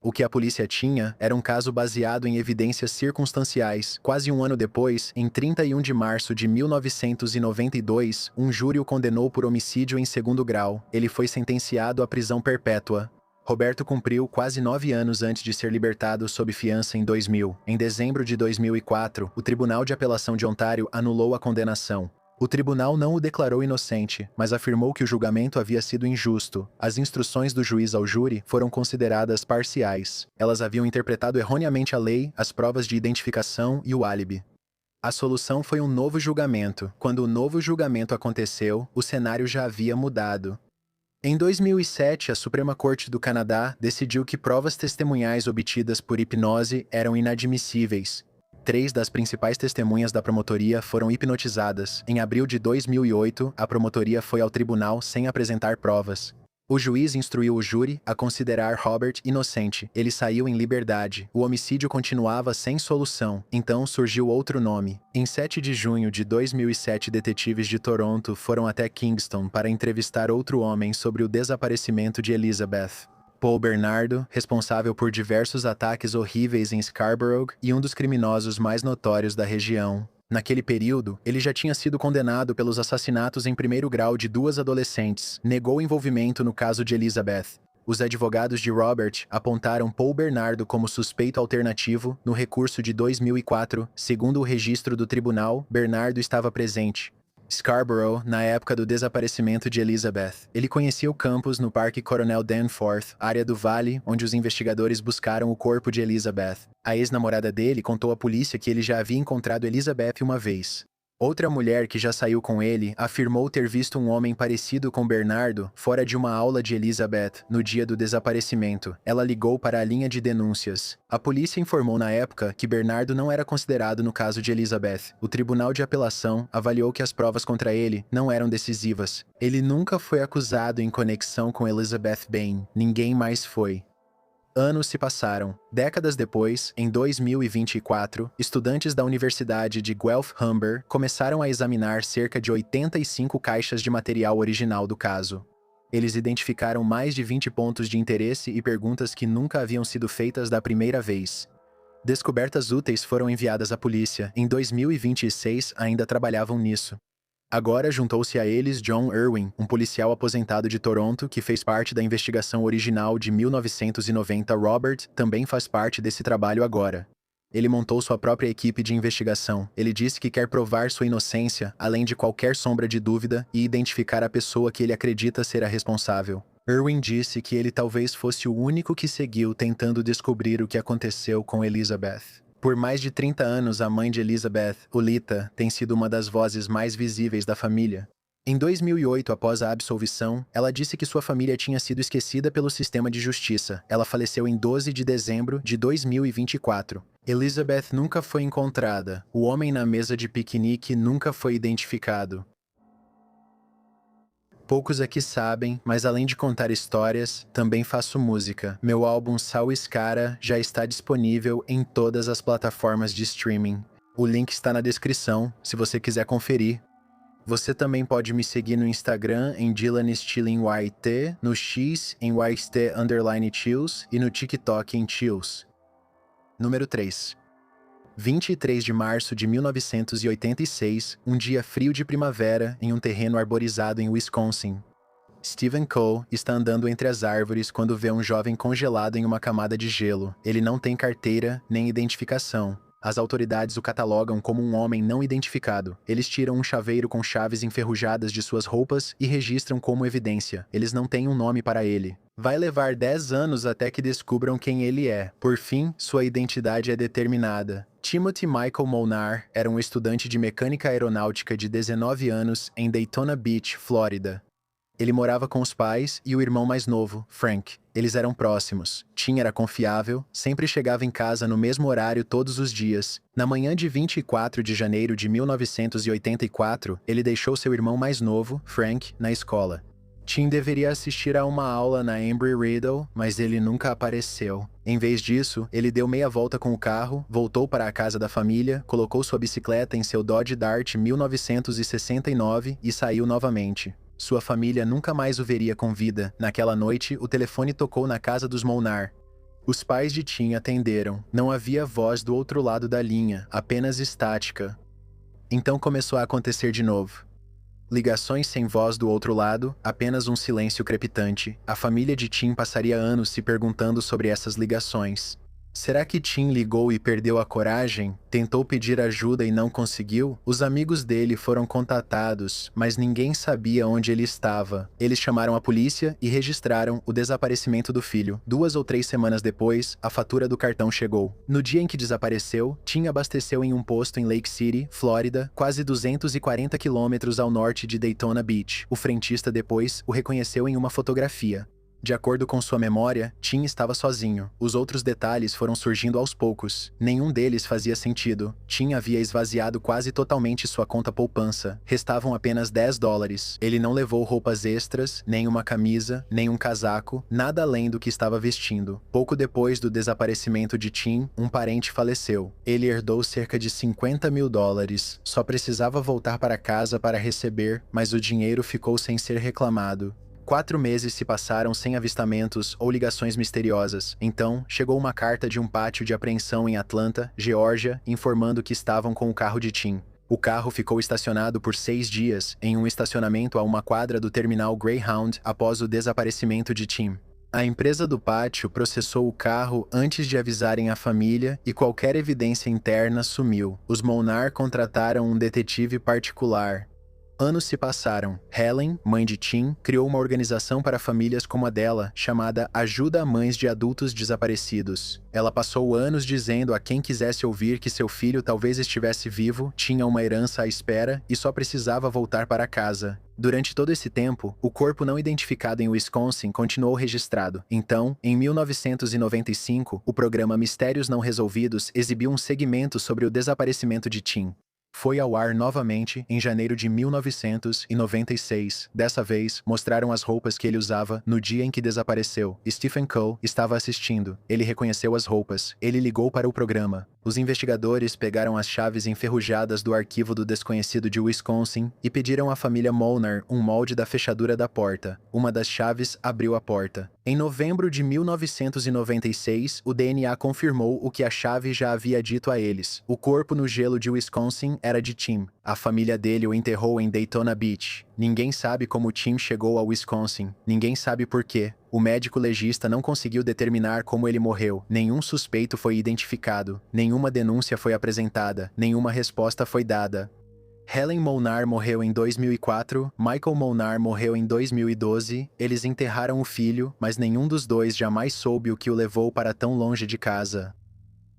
O que a polícia tinha era um caso baseado em evidências circunstanciais. Quase 1 ano depois, em 31 de março de 1992, um júri o condenou por homicídio em 2º grau. Ele foi sentenciado à prisão perpétua. Roberto cumpriu quase 9 anos antes de ser libertado sob fiança em 2000. Em dezembro de 2004, o Tribunal de Apelação de Ontário anulou a condenação. O tribunal não o declarou inocente, mas afirmou que o julgamento havia sido injusto. As instruções do juiz ao júri foram consideradas parciais. Elas haviam interpretado erroneamente a lei, as provas de identificação e o álibi. A solução foi um novo julgamento. Quando o novo julgamento aconteceu, o cenário já havia mudado. Em 2007, a Suprema Corte do Canadá decidiu que provas testemunhais obtidas por hipnose eram inadmissíveis. 3 das principais testemunhas da promotoria foram hipnotizadas. Em abril de 2008, a promotoria foi ao tribunal sem apresentar provas. O juiz instruiu o júri a considerar Robert inocente. Ele saiu em liberdade. O homicídio continuava sem solução. Então surgiu outro nome. Em 7 de junho de 2007, detetives de Toronto foram até Kingston para entrevistar outro homem sobre o desaparecimento de Elizabeth. Paul Bernardo, responsável por diversos ataques horríveis em Scarborough e um dos criminosos mais notórios da região. Naquele período, ele já tinha sido condenado pelos assassinatos em 1º grau de 2 adolescentes. Negou envolvimento no caso de Elizabeth. Os advogados de Robert apontaram Paul Bernardo como suspeito alternativo no recurso de 2004. Segundo o registro do tribunal, Bernardo estava presente. Scarborough, na época do desaparecimento de Elizabeth. Ele conhecia o campus no Parque Coronel Danforth, área do vale onde os investigadores buscaram o corpo de Elizabeth. A ex-namorada dele contou à polícia que ele já havia encontrado Elizabeth uma vez. Outra mulher que já saiu com ele afirmou ter visto um homem parecido com Bernardo fora de uma aula de Elizabeth no dia do desaparecimento. Ela ligou para a linha de denúncias. A polícia informou na época que Bernardo não era considerado no caso de Elizabeth. O Tribunal de Apelação avaliou que as provas contra ele não eram decisivas. Ele nunca foi acusado em conexão com Elizabeth Bain. Ninguém mais foi. Anos se passaram. Décadas depois, em 2024, estudantes da Universidade de Guelph Humber começaram a examinar cerca de 85 caixas de material original do caso. Eles identificaram mais de 20 pontos de interesse e perguntas que nunca haviam sido feitas da primeira vez. Descobertas úteis foram enviadas à polícia. Em 2026, ainda trabalhavam nisso. Agora juntou-se a eles John Irwin, um policial aposentado de Toronto que fez parte da investigação original de 1990. Robert também faz parte desse trabalho agora. Ele montou sua própria equipe de investigação. Ele disse que quer provar sua inocência, além de qualquer sombra de dúvida, e identificar a pessoa que ele acredita ser a responsável. Irwin disse que ele talvez fosse o único que seguiu tentando descobrir o que aconteceu com Elizabeth. Por mais de 30 anos, a mãe de Elizabeth, Ulita, tem sido uma das vozes mais visíveis da família. Em 2008, após a absolvição, ela disse que sua família tinha sido esquecida pelo sistema de justiça. Ela faleceu em 12 de dezembro de 2024. Elizabeth nunca foi encontrada. O homem na mesa de piquenique nunca foi identificado. Poucos aqui sabem, mas além de contar histórias, também faço música. Meu álbum Sal Escara já está disponível em todas as plataformas de streaming. O link está na descrição, se você quiser conferir. Você também pode me seguir no Instagram em DylanStillingYT, no X em YT_Chills e no TikTok em Chills. Número 3. 23 de março de 1986, um dia frio de primavera em um terreno arborizado em Wisconsin. Stephen Cole está andando entre as árvores quando vê um jovem congelado em uma camada de gelo. Ele não tem carteira nem identificação. As autoridades o catalogam como um homem não identificado. Eles tiram um chaveiro com chaves enferrujadas de suas roupas e registram como evidência. Eles não têm um nome para ele. Vai levar 10 anos até que descubram quem ele é. Por fim, sua identidade é determinada. Timothy Michael Molnar era um estudante de mecânica aeronáutica de 19 anos em Daytona Beach, Flórida. Ele morava com os pais e o irmão mais novo, Frank. Eles eram próximos. Tim era confiável, sempre chegava em casa no mesmo horário todos os dias. Na manhã de 24 de janeiro de 1984, ele deixou seu irmão mais novo, Frank, na escola. Tim deveria assistir a uma aula na Embry-Riddle, mas ele nunca apareceu. Em vez disso, ele deu meia volta com o carro, voltou para a casa da família, colocou sua bicicleta em seu Dodge Dart 1969 e saiu novamente. Sua família nunca mais o veria com vida. Naquela noite, o telefone tocou na casa dos Molnar. Os pais de Tim atenderam. Não havia voz do outro lado da linha, apenas estática. Então começou a acontecer de novo. Ligações sem voz do outro lado, apenas um silêncio crepitante. A família de Tim passaria anos se perguntando sobre essas ligações. Será que Tim ligou e perdeu a coragem? Tentou pedir ajuda e não conseguiu? Os amigos dele foram contatados, mas ninguém sabia onde ele estava. Eles chamaram a polícia e registraram o desaparecimento do filho. 2 ou 3 semanas depois, a fatura do cartão chegou. No dia em que desapareceu, Tim abasteceu em um posto em Lake City, Flórida, quase 240 quilômetros ao norte de Daytona Beach. O frentista depois o reconheceu em uma fotografia. De acordo com sua memória, Tim estava sozinho. Os outros detalhes foram surgindo aos poucos. Nenhum deles fazia sentido. Tim havia esvaziado quase totalmente sua conta poupança. Restavam apenas $10. Ele não levou roupas extras, nem uma camisa, nem um casaco, nada além do que estava vestindo. Pouco depois do desaparecimento de Tim, um parente faleceu. Ele herdou cerca de $50 mil. Só precisava voltar para casa para receber, mas o dinheiro ficou sem ser reclamado. 4 meses se passaram sem avistamentos ou ligações misteriosas. Então, chegou uma carta de um pátio de apreensão em Atlanta, Geórgia, informando que estavam com o carro de Tim. O carro ficou estacionado por 6 dias em um estacionamento a uma quadra do terminal Greyhound após o desaparecimento de Tim. A empresa do pátio processou o carro antes de avisarem a família e qualquer evidência interna sumiu. Os Molnar contrataram um detetive particular. Anos se passaram. Helen, mãe de Tim, criou uma organização para famílias como a dela, chamada Ajuda a Mães de Adultos Desaparecidos. Ela passou anos dizendo a quem quisesse ouvir que seu filho talvez estivesse vivo, tinha uma herança à espera e só precisava voltar para casa. Durante todo esse tempo, o corpo não identificado em Wisconsin continuou registrado. Então, em 1995, o programa Mistérios Não Resolvidos exibiu um segmento sobre o desaparecimento de Tim. Foi ao ar novamente em janeiro de 1996. Dessa vez, mostraram as roupas que ele usava no dia em que desapareceu. Stephen Cole estava assistindo. Ele reconheceu as roupas. Ele ligou para o programa. Os investigadores pegaram as chaves enferrujadas do arquivo do desconhecido de Wisconsin e pediram à família Molnar um molde da fechadura da porta. Uma das chaves abriu a porta. Em novembro de 1996, o DNA confirmou o que a chave já havia dito a eles. O corpo no gelo de Wisconsin era de Tim. A família dele o enterrou em Daytona Beach. Ninguém sabe como Tim chegou ao Wisconsin. Ninguém sabe por quê. O médico legista não conseguiu determinar como ele morreu. Nenhum suspeito foi identificado. Nenhuma denúncia foi apresentada. Nenhuma resposta foi dada. Helen Molnar morreu em 2004, Michael Molnar morreu em 2012, eles enterraram o filho, mas nenhum dos dois jamais soube o que o levou para tão longe de casa.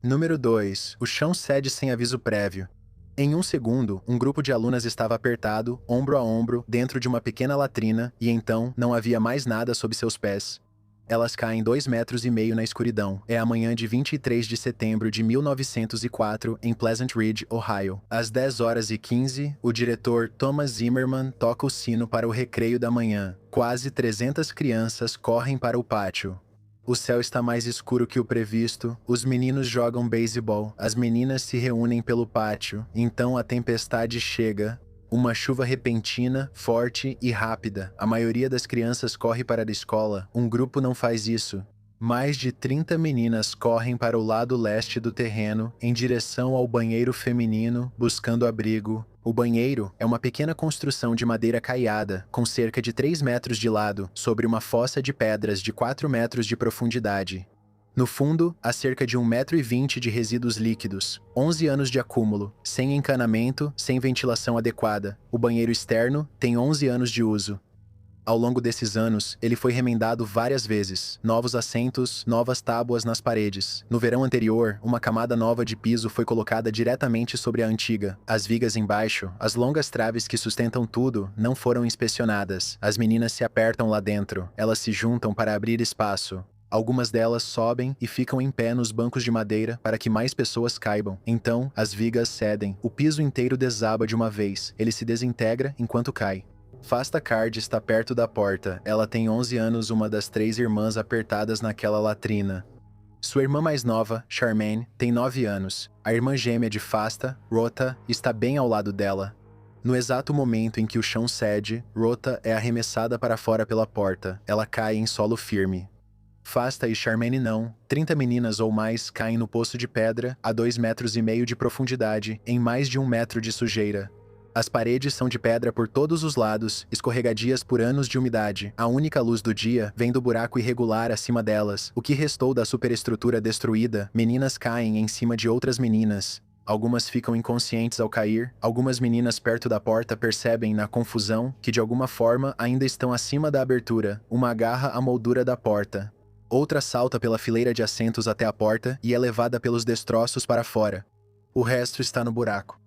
Número 2. O chão cede sem aviso prévio. Em um segundo, um grupo de alunas estava apertado, ombro a ombro, dentro de uma pequena latrina, e então não havia mais nada sob seus pés. Elas caem 2,5 metros na escuridão. É a manhã de 23 de setembro de 1904, em Pleasant Ridge, Ohio. Às 10h15, o diretor Thomas Zimmerman toca o sino para o recreio da manhã. Quase 300 crianças correm para o pátio. O céu está mais escuro que o previsto, os meninos jogam beisebol, as meninas se reúnem pelo pátio, então a tempestade chega. Uma chuva repentina, forte e rápida. A maioria das crianças corre para a escola. Um grupo não faz isso. Mais de 30 meninas correm para o lado leste do terreno, em direção ao banheiro feminino, buscando abrigo. O banheiro é uma pequena construção de madeira caiada, com cerca de 3 metros de lado, sobre uma fossa de pedras de 4 metros de profundidade. No fundo, há cerca de 1,20 m de resíduos líquidos, 11 anos de acúmulo, sem encanamento, sem ventilação adequada. O banheiro externo tem 11 anos de uso. Ao longo desses anos, ele foi remendado várias vezes. Novos assentos, novas tábuas nas paredes. No verão anterior, uma camada nova de piso foi colocada diretamente sobre a antiga. As vigas embaixo, as longas traves que sustentam tudo, não foram inspecionadas. As meninas se apertam lá dentro. Elas se juntam para abrir espaço. Algumas delas sobem e ficam em pé nos bancos de madeira para que mais pessoas caibam. Então, as vigas cedem. O piso inteiro desaba de uma vez. Ele se desintegra enquanto cai. Fasta Card está perto da porta. Ela tem 11 anos, uma das 3 irmãs apertadas naquela latrina. Sua irmã mais nova, Charmaine, tem 9 anos. A irmã gêmea de Fasta, Rota, está bem ao lado dela. No exato momento em que o chão cede, Rota é arremessada para fora pela porta. Ela cai em solo firme. Fasta e Charmaine não. 30 meninas ou mais caem no poço de pedra, a 2,5 metros de profundidade, em mais de 1 metro de sujeira. As paredes são de pedra por todos os lados, escorregadias por anos de umidade. A única luz do dia vem do buraco irregular acima delas. O que restou da superestrutura destruída, meninas caem em cima de outras meninas. Algumas ficam inconscientes ao cair. Algumas meninas perto da porta percebem, na confusão, que de alguma forma ainda estão acima da abertura. Uma agarra a moldura da porta. Outra salta pela fileira de assentos até a porta e é levada pelos destroços para fora. O resto está no buraco.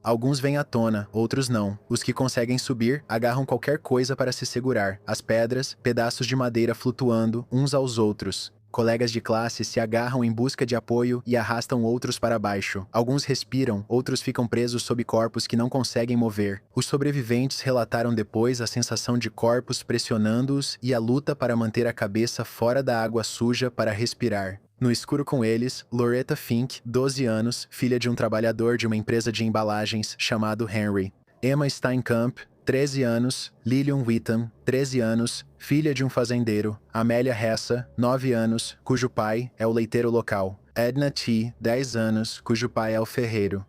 Alguns vêm à tona, outros não. Os que conseguem subir agarram qualquer coisa para se segurar. As pedras, pedaços de madeira flutuando uns aos outros. Colegas de classe se agarram em busca de apoio e arrastam outros para baixo. Alguns respiram, outros ficam presos sob corpos que não conseguem mover. Os sobreviventes relataram depois a sensação de corpos pressionando-os e a luta para manter a cabeça fora da água suja para respirar. No escuro com eles, Loretta Fink, 12 anos, filha de um trabalhador de uma empresa de embalagens chamado Henry. Emma Steinkamp, 13 anos, Lillian Whitham, 13 anos, filha de um fazendeiro, Amélia Hessa, 9 anos, cujo pai é o leiteiro local, Edna T., 10 anos, cujo pai é o ferreiro.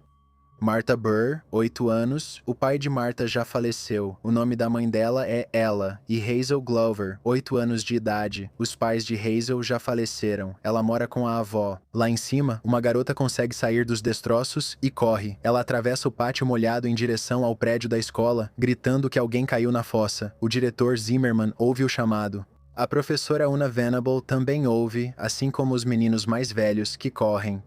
Martha Burr, 8 anos, o pai de Martha já faleceu, o nome da mãe dela é Ella, e Hazel Glover, 8 anos de idade, os pais de Hazel já faleceram, ela mora com a avó. Lá em cima, uma garota consegue sair dos destroços e corre. Ela atravessa o pátio molhado em direção ao prédio da escola, gritando que alguém caiu na fossa. O diretor Zimmerman ouve o chamado. A professora Una Venable também ouve, assim como os meninos mais velhos que correm.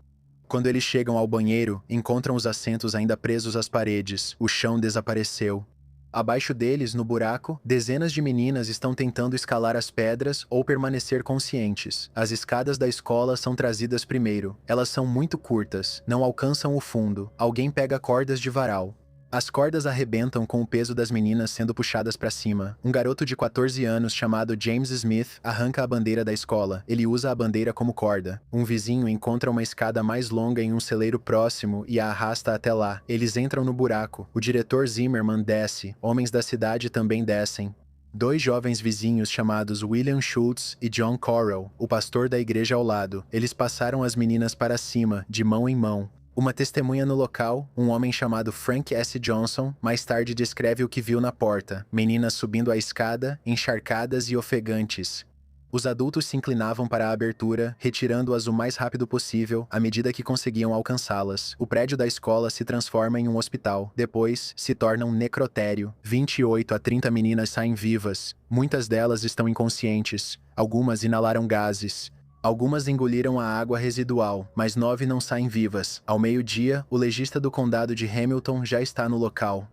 Quando eles chegam ao banheiro, encontram os assentos ainda presos às paredes. O chão desapareceu. Abaixo deles, no buraco, dezenas de meninas estão tentando escalar as pedras ou permanecer conscientes. As escadas da escola são trazidas primeiro. Elas são muito curtas, não alcançam o fundo. Alguém pega cordas de varal. As cordas arrebentam com o peso das meninas sendo puxadas para cima. Um garoto de 14 anos chamado James Smith arranca a bandeira da escola. Ele usa a bandeira como corda. Um vizinho encontra uma escada mais longa em um celeiro próximo e a arrasta até lá. Eles entram no buraco. O diretor Zimmerman desce. Homens da cidade também descem. 2 jovens vizinhos chamados William Schultz e John Correll, o pastor da igreja ao lado. Eles passaram as meninas para cima, de mão em mão. Uma testemunha no local, um homem chamado Frank S. Johnson, mais tarde descreve o que viu na porta: meninas subindo a escada, encharcadas e ofegantes. Os adultos se inclinavam para a abertura, retirando-as o mais rápido possível, à medida que conseguiam alcançá-las. O prédio da escola se transforma em um hospital. Depois, se torna um necrotério. 28 a 30 meninas saem vivas. Muitas delas estão inconscientes. Algumas inalaram gases. Algumas engoliram a água residual, mas 9 não saem vivas. Ao meio-dia, o legista do condado de Hamilton já está no local.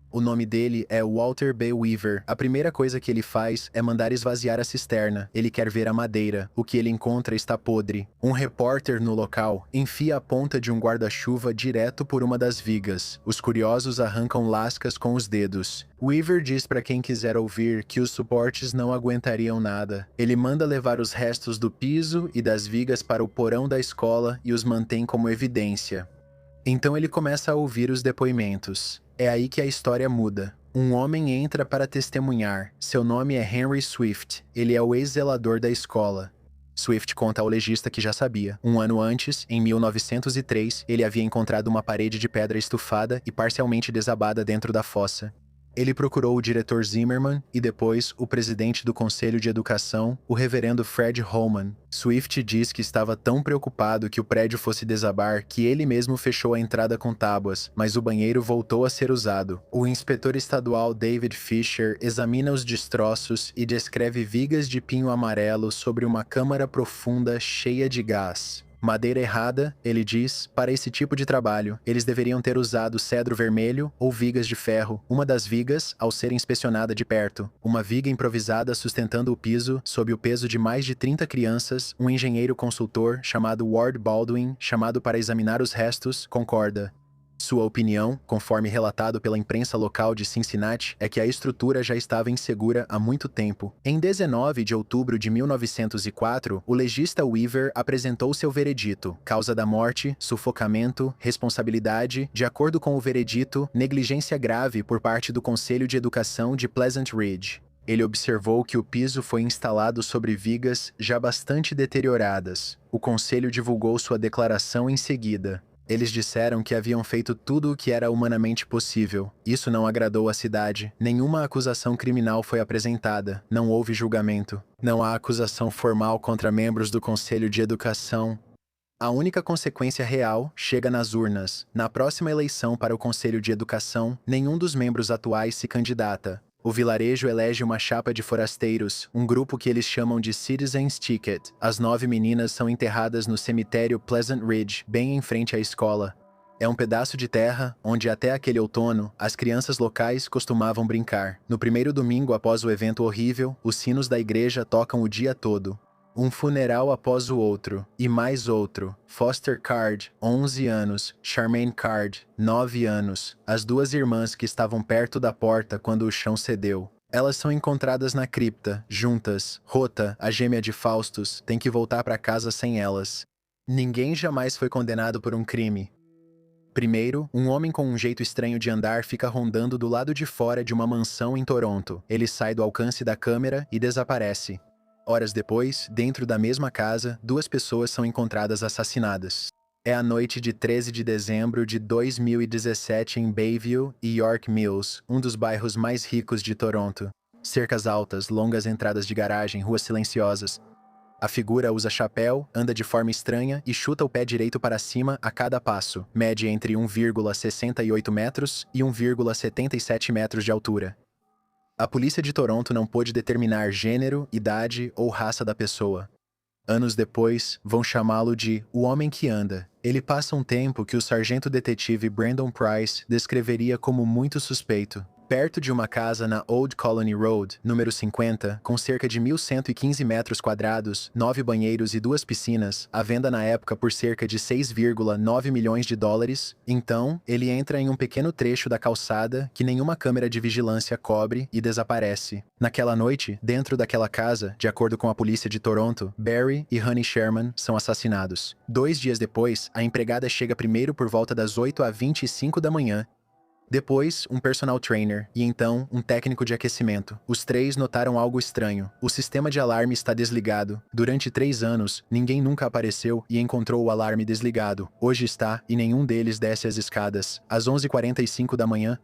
O nome dele é Walter B. Weaver. A primeira coisa que ele faz é mandar esvaziar a cisterna. Ele quer ver a madeira. O que ele encontra está podre. Um repórter no local enfia a ponta de um guarda-chuva direto por uma das vigas. Os curiosos arrancam lascas com os dedos. Weaver diz para quem quiser ouvir que os suportes não aguentariam nada. Ele manda levar os restos do piso e das vigas para o porão da escola e os mantém como evidência. Então ele começa a ouvir os depoimentos. É aí que a história muda. Um homem entra para testemunhar. Seu nome é Henry Swift. Ele é o ex-zelador da escola. Swift conta ao legista que já sabia. Um ano antes, em 1903, ele havia encontrado uma parede de pedra estufada e parcialmente desabada dentro da fossa. Ele procurou o diretor Zimmerman e depois o presidente do Conselho de Educação, o reverendo Fred Holman. Swift diz que estava tão preocupado que o prédio fosse desabar que ele mesmo fechou a entrada com tábuas, mas o banheiro voltou a ser usado. O inspetor estadual David Fisher examina os destroços e descreve vigas de pinho amarelo sobre uma câmara profunda cheia de gás. Madeira errada, ele diz, para esse tipo de trabalho. Eles deveriam ter usado cedro vermelho ou vigas de ferro. Uma das vigas, ao ser inspecionada de perto, uma viga improvisada sustentando o piso, sob o peso de mais de 30 crianças, um engenheiro consultor chamado Ward Baldwin, chamado para examinar os restos, concorda. Sua opinião, conforme relatado pela imprensa local de Cincinnati, é que a estrutura já estava insegura há muito tempo. Em 19 de outubro de 1904, o legista Weaver apresentou seu veredito: causa da morte, sufocamento, responsabilidade, de acordo com o veredito, negligência grave por parte do Conselho de Educação de Pleasant Ridge. Ele observou que o piso foi instalado sobre vigas já bastante deterioradas. O conselho divulgou sua declaração em seguida. Eles disseram que haviam feito tudo o que era humanamente possível. Isso não agradou à cidade. Nenhuma acusação criminal foi apresentada. Não houve julgamento. Não há acusação formal contra membros do Conselho de Educação. A única consequência real chega nas urnas. Na próxima eleição para o Conselho de Educação, nenhum dos membros atuais se candidata. O vilarejo elege uma chapa de forasteiros, um grupo que eles chamam de Citizens Ticket. As 9 meninas são enterradas no cemitério Pleasant Ridge, bem em frente à escola. É um pedaço de terra onde até aquele outono, as crianças locais costumavam brincar. No primeiro domingo após o evento horrível, os sinos da igreja tocam o dia todo. Um funeral após o outro, e mais outro. Foster Card, 11 anos. Charmaine Card, 9 anos. As 2 irmãs que estavam perto da porta quando o chão cedeu. Elas são encontradas na cripta, juntas. Rota, a gêmea de Faustus, tem que voltar para casa sem elas. Ninguém jamais foi condenado por um crime. Primeiro, um homem com um jeito estranho de andar fica rondando do lado de fora de uma mansão em Toronto. Ele sai do alcance da câmera e desaparece. Horas depois, dentro da mesma casa, 2 pessoas são encontradas assassinadas. É a noite de 13 de dezembro de 2017 em Bayview e York Mills, um dos bairros mais ricos de Toronto. Cercas altas, longas entradas de garagem, ruas silenciosas. A figura usa chapéu, anda de forma estranha e chuta o pé direito para cima a cada passo. Mede entre 1,68 metros e 1,77 metros de altura. A polícia de Toronto não pôde determinar gênero, idade ou raça da pessoa. Anos depois, vão chamá-lo de "o homem que anda". Ele passa um tempo que o sargento detetive Brandon Price descreveria como muito suspeito. Perto de uma casa na Old Colony Road, número 50, com cerca de 1.115 metros quadrados, 9 banheiros e 2 piscinas, à venda na época por cerca de 6,9 milhões de dólares, então, ele entra em um pequeno trecho da calçada que nenhuma câmera de vigilância cobre e desaparece. Naquela noite, dentro daquela casa, de acordo com a polícia de Toronto, Barry e Honey Sherman são assassinados. 2 dias depois, a empregada chega primeiro por volta das 8h25 da manhã Depois, um personal trainer e então um técnico de aquecimento. Os três notaram algo estranho. O sistema de alarme está desligado. Durante 3 anos, ninguém nunca apareceu e encontrou o alarme desligado. Hoje está e nenhum deles desce as escadas. Às 11h45 da manhã,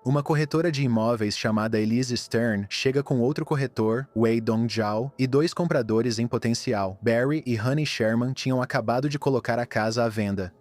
uma corretora de imóveis chamada Elise Stern chega com outro corretor, Wei Dongzhao, e 2 compradores em potencial. Barry e Honey Sherman tinham acabado de colocar a casa à venda.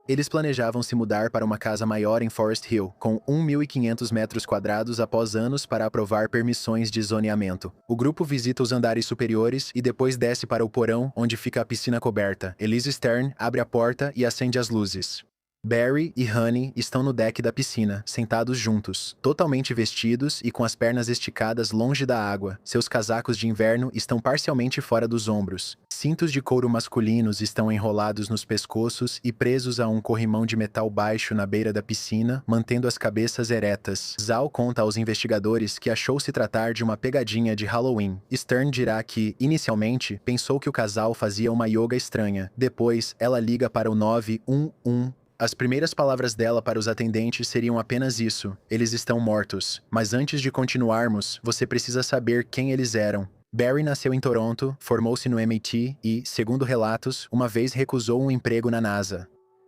Eles planejavam se mudar para uma casa maior em Forest Hill, com 1.500 metros quadrados após anos para aprovar permissões de zoneamento. O grupo visita os andares superiores e depois desce para o porão, onde fica a piscina coberta. Elise Stern abre a porta e acende as luzes. Barry e Honey estão no deck da piscina, sentados juntos, totalmente vestidos e com as pernas esticadas longe da água. Seus casacos de inverno estão parcialmente fora dos ombros. Cintos de couro masculinos estão enrolados nos pescoços e presos a um corrimão de metal baixo na beira da piscina, mantendo as cabeças eretas. Zhao conta aos investigadores que achou se tratar de uma pegadinha de Halloween. Stern dirá que, inicialmente, pensou que o casal fazia uma yoga estranha. Depois, ela liga para o 911. As primeiras palavras dela para os atendentes seriam apenas isso: eles estão mortos. Mas antes de continuarmos, você precisa saber quem eles eram. Barry nasceu em Toronto, formou-se no MIT e, segundo relatos, uma vez recusou um emprego na NASA.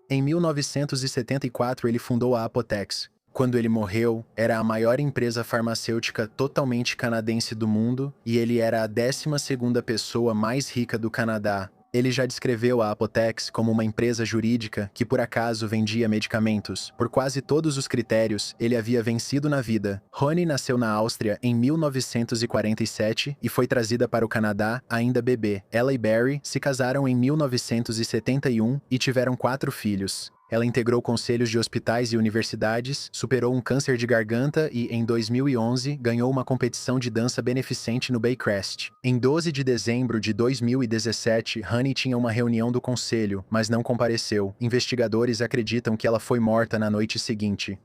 Em 1974, ele fundou a Apotex. Quando ele morreu, era a maior empresa farmacêutica totalmente canadense do mundo e ele era a 12ª pessoa mais rica do Canadá. Ele já descreveu a Apotex como uma empresa jurídica que por acaso vendia medicamentos. Por quase todos os critérios, ele havia vencido na vida. Honey nasceu na Áustria em 1947 e foi trazida para o Canadá ainda bebê. Ela e Barry se casaram em 1971 e tiveram 4 filhos. Ela integrou conselhos de hospitais e universidades, superou um câncer de garganta e, em 2011, ganhou uma competição de dança beneficente no Baycrest. Em 12 de dezembro de 2017, Honey tinha uma reunião do conselho, mas não compareceu. Investigadores acreditam que ela foi morta na noite seguinte.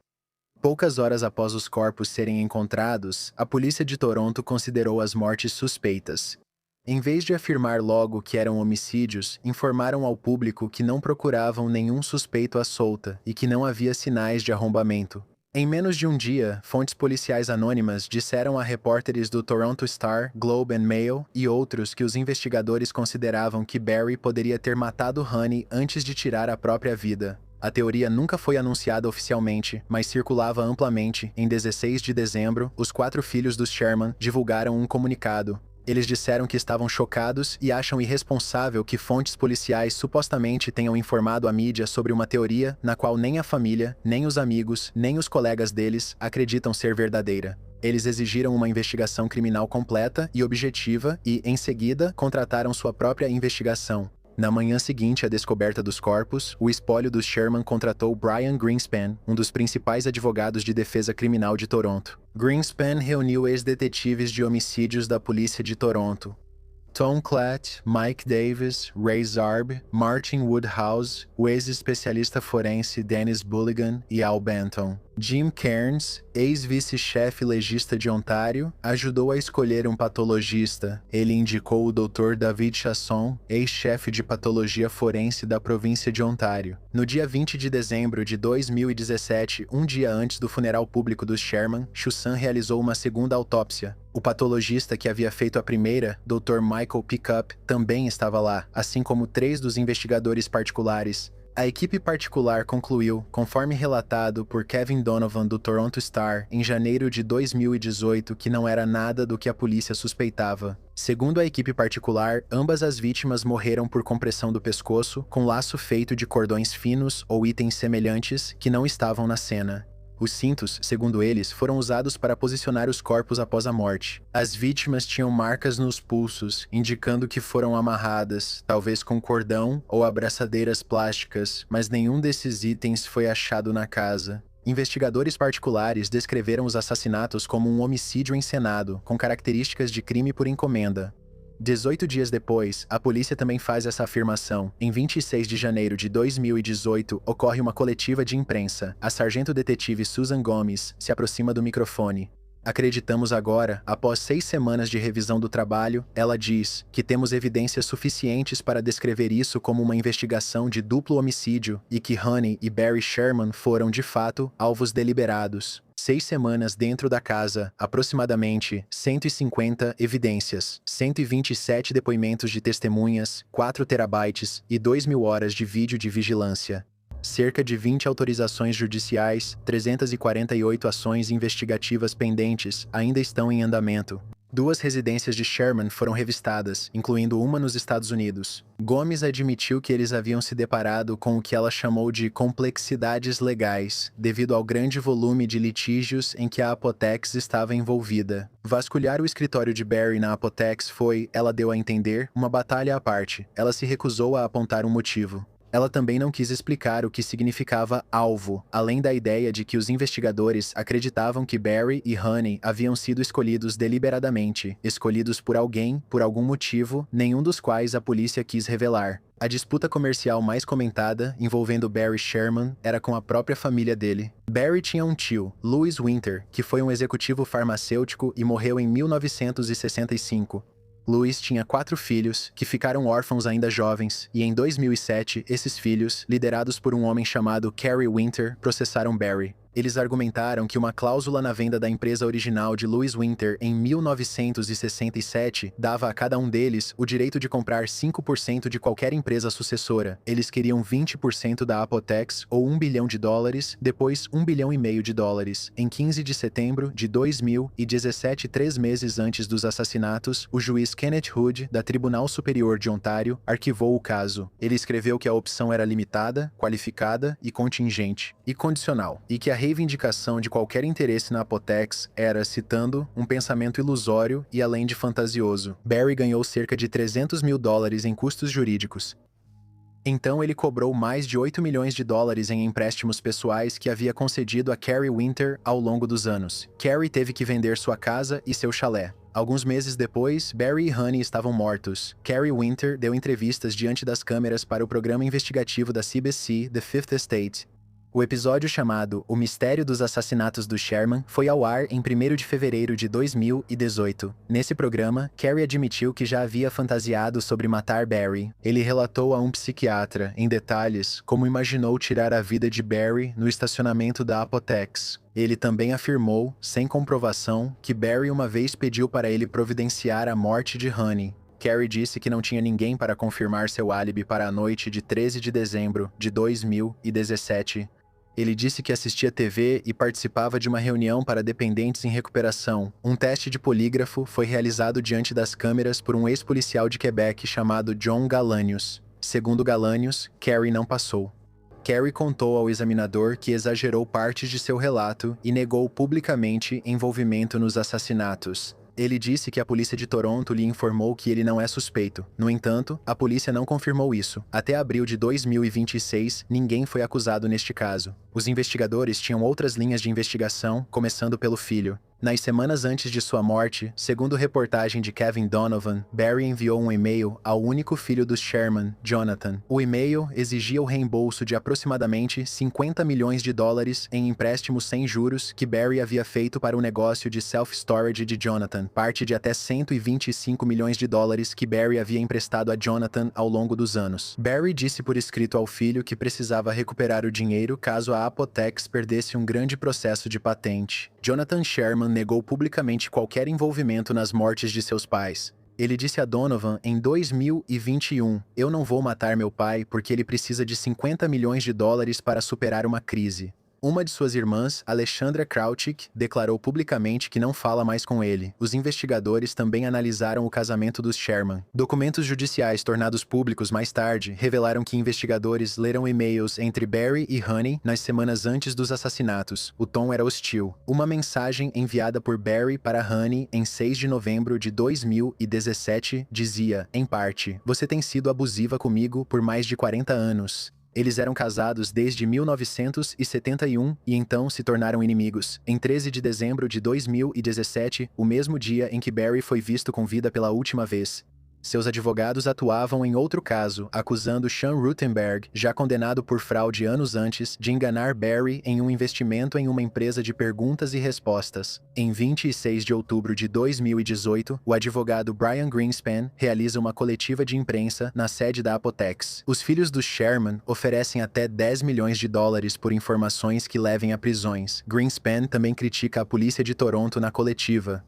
Poucas horas após os corpos serem encontrados, a polícia de Toronto considerou as mortes suspeitas. Em vez de afirmar logo que eram homicídios, informaram ao público que não procuravam nenhum suspeito à solta e que não havia sinais de arrombamento. Em menos de um dia, fontes policiais anônimas disseram a repórteres do Toronto Star, Globe and Mail e outros que os investigadores consideravam que Barry poderia ter matado Honey antes de tirar a própria vida. A teoria nunca foi anunciada oficialmente, mas circulava amplamente. Em 16 de dezembro, os 4 filhos dos Sherman divulgaram um comunicado. Eles disseram que estavam chocados e acham irresponsável que fontes policiais supostamente tenham informado a mídia sobre uma teoria na qual nem a família, nem os amigos, nem os colegas deles acreditam ser verdadeira. Eles exigiram uma investigação criminal completa e objetiva e, em seguida, contrataram sua própria investigação. Na manhã seguinte à descoberta dos corpos, o espólio dos Sherman contratou Brian Greenspan, um dos principais advogados de defesa criminal de Toronto. Greenspan reuniu ex-detetives de homicídios da polícia de Toronto: Tom Klatt, Mike Davis, Ray Zarb, Martin Woodhouse, o ex-especialista forense Dennis Bulligan e Al Benton. Jim Cairns, ex-vice-chefe legista de Ontário, ajudou a escolher um patologista. Ele indicou o Dr. David Chasson, ex-chefe de patologia forense da província de Ontário. No dia 20 de dezembro de 2017, um dia antes do funeral público dos Sherman, Chasson realizou uma segunda autópsia. O patologista que havia feito a primeira, Dr. Michael Pickup, também estava lá, assim como 3 dos investigadores particulares. A equipe particular concluiu, conforme relatado por Kevin Donovan do Toronto Star, em janeiro de 2018, que não era nada do que a polícia suspeitava. Segundo a equipe particular, ambas as vítimas morreram por compressão do pescoço, com laço feito de cordões finos ou itens semelhantes que não estavam na cena. Os cintos, segundo eles, foram usados para posicionar os corpos após a morte. As vítimas tinham marcas nos pulsos, indicando que foram amarradas, talvez com cordão ou abraçadeiras plásticas, mas nenhum desses itens foi achado na casa. Investigadores particulares descreveram os assassinatos como um homicídio encenado, com características de crime por encomenda. 18 dias depois, a polícia também faz essa afirmação. Em 26 de janeiro de 2018, ocorre uma coletiva de imprensa. A sargento-detetive Susan Gomes se aproxima do microfone. Acreditamos agora, após 6 semanas de revisão do trabalho, ela diz, que temos evidências suficientes para descrever isso como uma investigação de duplo homicídio e que Honey e Barry Sherman foram, de fato, alvos deliberados. 6 semanas dentro da casa, aproximadamente 150 evidências, 127 depoimentos de testemunhas, 4 terabytes e 2.000 horas de vídeo de vigilância. Cerca de 20 autorizações judiciais, 348 ações investigativas pendentes ainda estão em andamento. 2 residências de Sherman foram revistadas, incluindo uma nos Estados Unidos. Gomes admitiu que eles haviam se deparado com o que ela chamou de complexidades legais, devido ao grande volume de litígios em que a Apotex estava envolvida. Vasculhar o escritório de Barry na Apotex foi, ela deu a entender, uma batalha à parte. Ela se recusou a apontar um motivo. Ela também não quis explicar o que significava alvo, além da ideia de que os investigadores acreditavam que Barry e Honey haviam sido escolhidos deliberadamente, escolhidos por alguém, por algum motivo, nenhum dos quais a polícia quis revelar. A disputa comercial mais comentada, envolvendo Barry Sherman, era com a própria família dele. Barry tinha um tio, Louis Winter, que foi um executivo farmacêutico e morreu em 1965. Louis tinha 4 filhos, que ficaram órfãos ainda jovens, e em 2007, esses filhos, liderados por um homem chamado Cary Winter, processaram Barry. Eles argumentaram que uma cláusula na venda da empresa original de Louis Winter em 1967 dava a cada um deles o direito de comprar 5% de qualquer empresa sucessora. Eles queriam 20% da Apotex, ou $1 bilhão, depois $1,5 bilhão. Em 15 de setembro de 2017, 3 meses antes dos assassinatos, o juiz Kenneth Hood, da Tribunal Superior de Ontário, arquivou o caso. Ele escreveu que a opção era limitada, qualificada e contingente, e condicional, e que a reivindicação de qualquer interesse na Apotex era, citando, um pensamento ilusório e além de fantasioso. Barry ganhou cerca de $300 mil em custos jurídicos. Então ele cobrou mais de $8 milhões em empréstimos pessoais que havia concedido a Cary Winter ao longo dos anos. Cary teve que vender sua casa e seu chalé. Alguns meses depois, Barry e Honey estavam mortos. Cary Winter deu entrevistas diante das câmeras para o programa investigativo da CBC, The Fifth Estate. O episódio chamado O Mistério dos Assassinatos do Sherman foi ao ar em 1º de fevereiro de 2018. Nesse programa, Cary admitiu que já havia fantasiado sobre matar Barry. Ele relatou a um psiquiatra, em detalhes, como imaginou tirar a vida de Barry no estacionamento da Apotex. Ele também afirmou, sem comprovação, que Barry uma vez pediu para ele providenciar a morte de Honey. Cary disse que não tinha ninguém para confirmar seu álibi para a noite de 13 de dezembro de 2017. Ele disse que assistia TV e participava de uma reunião para dependentes em recuperação. Um teste de polígrafo foi realizado diante das câmeras por um ex-policial de Quebec chamado John Galanius. Segundo Galanius, Cary não passou. Cary contou ao examinador que exagerou partes de seu relato e negou publicamente envolvimento nos assassinatos. Ele disse que a polícia de Toronto lhe informou que ele não é suspeito. No entanto, a polícia não confirmou isso. Até abril de 2026, ninguém foi acusado neste caso. Os investigadores tinham outras linhas de investigação, começando pelo filho. Nas semanas antes de sua morte, segundo reportagem de Kevin Donovan, Barry enviou um e-mail ao único filho dos Sherman, Jonathan. O e-mail exigia o reembolso de aproximadamente $50 milhões em empréstimos sem juros que Barry havia feito para o negócio de self-storage de Jonathan, parte de até $125 milhões que Barry havia emprestado a Jonathan ao longo dos anos. Barry disse por escrito ao filho que precisava recuperar o dinheiro caso a Apotex perdesse um grande processo de patente. Jonathan Sherman negou publicamente qualquer envolvimento nas mortes de seus pais. Ele disse a Donovan em 2021, "Eu não vou matar meu pai porque ele precisa de $50 milhões para superar uma crise." Uma de suas irmãs, Alexandra Krautchik, declarou publicamente que não fala mais com ele. Os investigadores também analisaram o casamento dos Sherman. Documentos judiciais tornados públicos mais tarde revelaram que investigadores leram e-mails entre Barry e Honey nas semanas antes dos assassinatos. O tom era hostil. Uma mensagem enviada por Barry para Honey em 6 de novembro de 2017 dizia, em parte, "Você tem sido abusiva comigo por mais de 40 anos." Eles eram casados desde 1971 e então se tornaram inimigos. Em 13 de dezembro de 2017, o mesmo dia em que Barry foi visto com vida pela última vez, Seus advogados atuavam em outro caso, acusando Sean Ruthenberg, já condenado por fraude anos antes, de enganar Barry em um investimento em uma empresa de perguntas e respostas. Em 26 de outubro de 2018, o advogado Brian Greenspan realiza uma coletiva de imprensa na sede da Apotex. Os filhos do Sherman oferecem até 10 milhões de dólares por informações que levem a prisões. Greenspan também critica a polícia de Toronto na coletiva.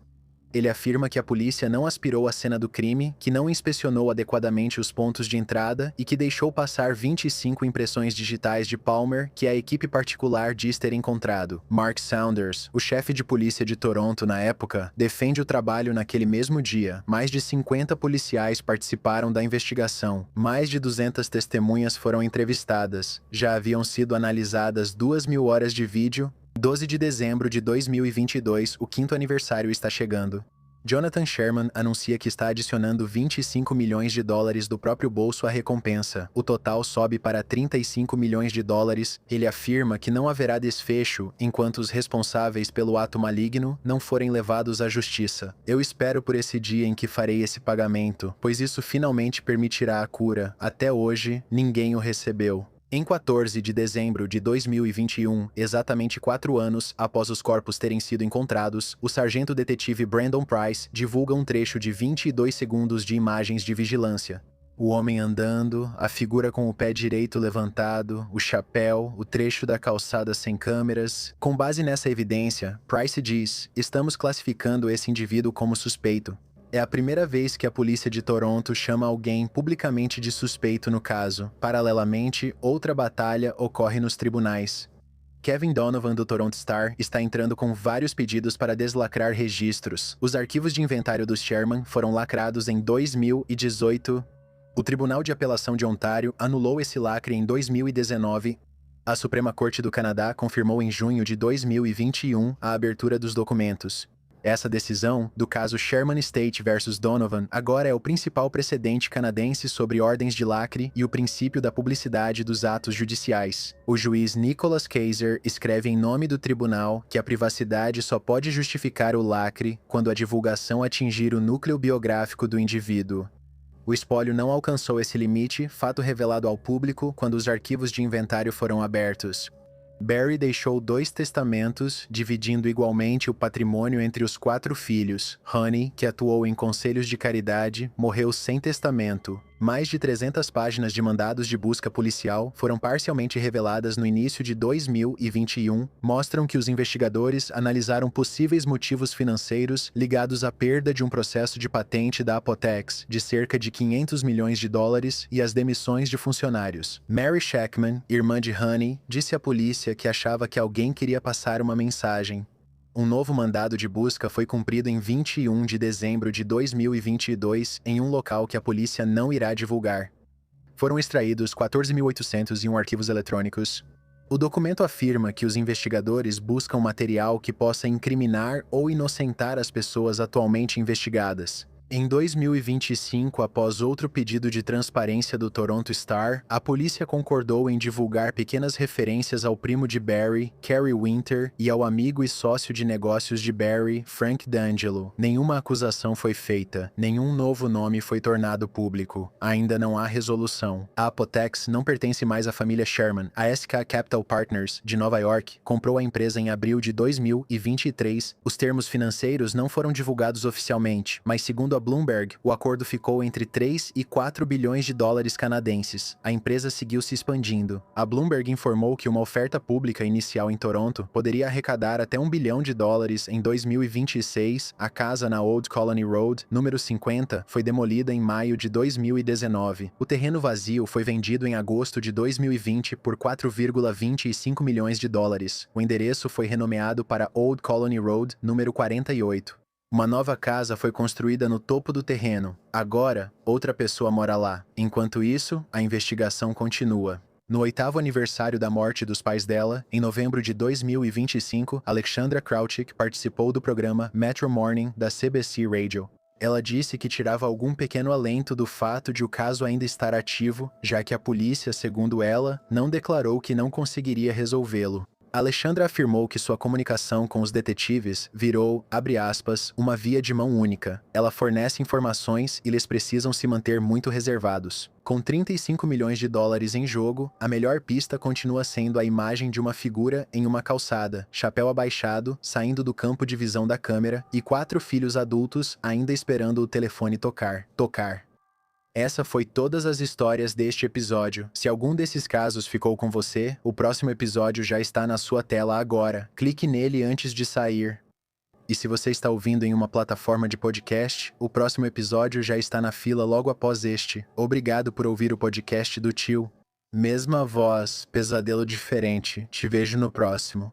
Ele afirma que a polícia não aspirou à cena do crime, que não inspecionou adequadamente os pontos de entrada e que deixou passar 25 impressões digitais de Palmer que a equipe particular diz ter encontrado. Mark Saunders, o chefe de polícia de Toronto na época, defende o trabalho naquele mesmo dia. Mais de 50 policiais participaram da investigação. Mais de 200 testemunhas foram entrevistadas. Já haviam sido analisadas 2.000 horas de vídeo. 12 de dezembro de 2022, o 5º aniversário está chegando. Jonathan Sherman anuncia que está adicionando 25 milhões de dólares do próprio bolso à recompensa. O total sobe para 35 milhões de dólares. Ele afirma que não haverá desfecho enquanto os responsáveis pelo ato maligno não forem levados à justiça. Eu espero por esse dia em que farei esse pagamento, pois isso finalmente permitirá a cura. Até hoje, ninguém o recebeu. Em 14 de dezembro de 2021, exatamente 4 anos após os corpos terem sido encontrados, o sargento-detetive Brandon Price divulga um trecho de 22 segundos de imagens de vigilância. O homem andando, a figura com o pé direito levantado, o chapéu, o trecho da calçada sem câmeras. Com base nessa evidência, Price diz: "Estamos classificando esse indivíduo como suspeito." É a primeira vez que a polícia de Toronto chama alguém publicamente de suspeito no caso. Paralelamente, outra batalha ocorre nos tribunais. Kevin Donovan, do Toronto Star, está entrando com vários pedidos para deslacrar registros. Os arquivos de inventário dos Sherman foram lacrados em 2018. O Tribunal de Apelação de Ontário anulou esse lacre em 2019. A Suprema Corte do Canadá confirmou em junho de 2021 a abertura dos documentos. Essa decisão, do caso Sherman Estate vs Donovan, agora é o principal precedente canadense sobre ordens de lacre e o princípio da publicidade dos atos judiciais. O juiz Nicholas Kaiser escreve em nome do tribunal que a privacidade só pode justificar o lacre quando a divulgação atingir o núcleo biográfico do indivíduo. O espólio não alcançou esse limite, fato revelado ao público quando os arquivos de inventário foram abertos. Barry deixou 2 testamentos, dividindo igualmente o patrimônio entre os 4 filhos. Honey, que atuou em conselhos de caridade, morreu sem testamento. Mais de 300 páginas de mandados de busca policial foram parcialmente reveladas no início de 2021, mostram que os investigadores analisaram possíveis motivos financeiros ligados à perda de um processo de patente da Apotex de cerca de 500 milhões de dólares e as demissões de funcionários. Mary Shackman, irmã de Honey, disse à polícia que achava que alguém queria passar uma mensagem. Um novo mandado de busca foi cumprido em 21 de dezembro de 2022 em um local que a polícia não irá divulgar. Foram extraídos 14.801 arquivos eletrônicos. O documento afirma que os investigadores buscam material que possa incriminar ou inocentar as pessoas atualmente investigadas. Em 2025, após outro pedido de transparência do Toronto Star, a polícia concordou em divulgar pequenas referências ao primo de Barry, Kerry Winter, e ao amigo e sócio de negócios de Barry, Frank D'Angelo. Nenhuma acusação foi feita, nenhum novo nome foi tornado público. Ainda não há resolução. A Apotex não pertence mais à família Sherman. A SK Capital Partners, de Nova York, comprou a empresa em abril de 2023. Os termos financeiros não foram divulgados oficialmente, mas segundo a Bloomberg, o acordo ficou entre 3 e 4 bilhões de dólares canadenses. A empresa seguiu se expandindo. A Bloomberg informou que uma oferta pública inicial em Toronto poderia arrecadar até 1 bilhão de dólares em 2026. A casa na Old Colony Road, número 50, foi demolida em maio de 2019. O terreno vazio foi vendido em agosto de 2020 por 4,25 milhões de dólares. O endereço foi renomeado para Old Colony Road, número 48. Uma nova casa foi construída no topo do terreno. Agora, outra pessoa mora lá. Enquanto isso, a investigação continua. No 8º aniversário da morte dos pais dela, em novembro de 2025, Alexandra Krautchik participou do programa Metro Morning da CBC Radio. Ela disse que tirava algum pequeno alento do fato de o caso ainda estar ativo, já que a polícia, segundo ela, não declarou que não conseguiria resolvê-lo. Alexandra afirmou que sua comunicação com os detetives virou, abre aspas, uma via de mão única. Ela fornece informações e eles precisam se manter muito reservados. Com 35 milhões de dólares em jogo, a melhor pista continua sendo a imagem de uma figura em uma calçada, chapéu abaixado, saindo do campo de visão da câmera, e 4 filhos adultos ainda esperando o telefone tocar. Essa foi todas as histórias deste episódio. Se algum desses casos ficou com você, o próximo episódio já está na sua tela agora. Clique nele antes de sair. E se você está ouvindo em uma plataforma de podcast, o próximo episódio já está na fila logo após este. Obrigado por ouvir o podcast do tio. Mesma voz, pesadelo diferente. Te vejo no próximo.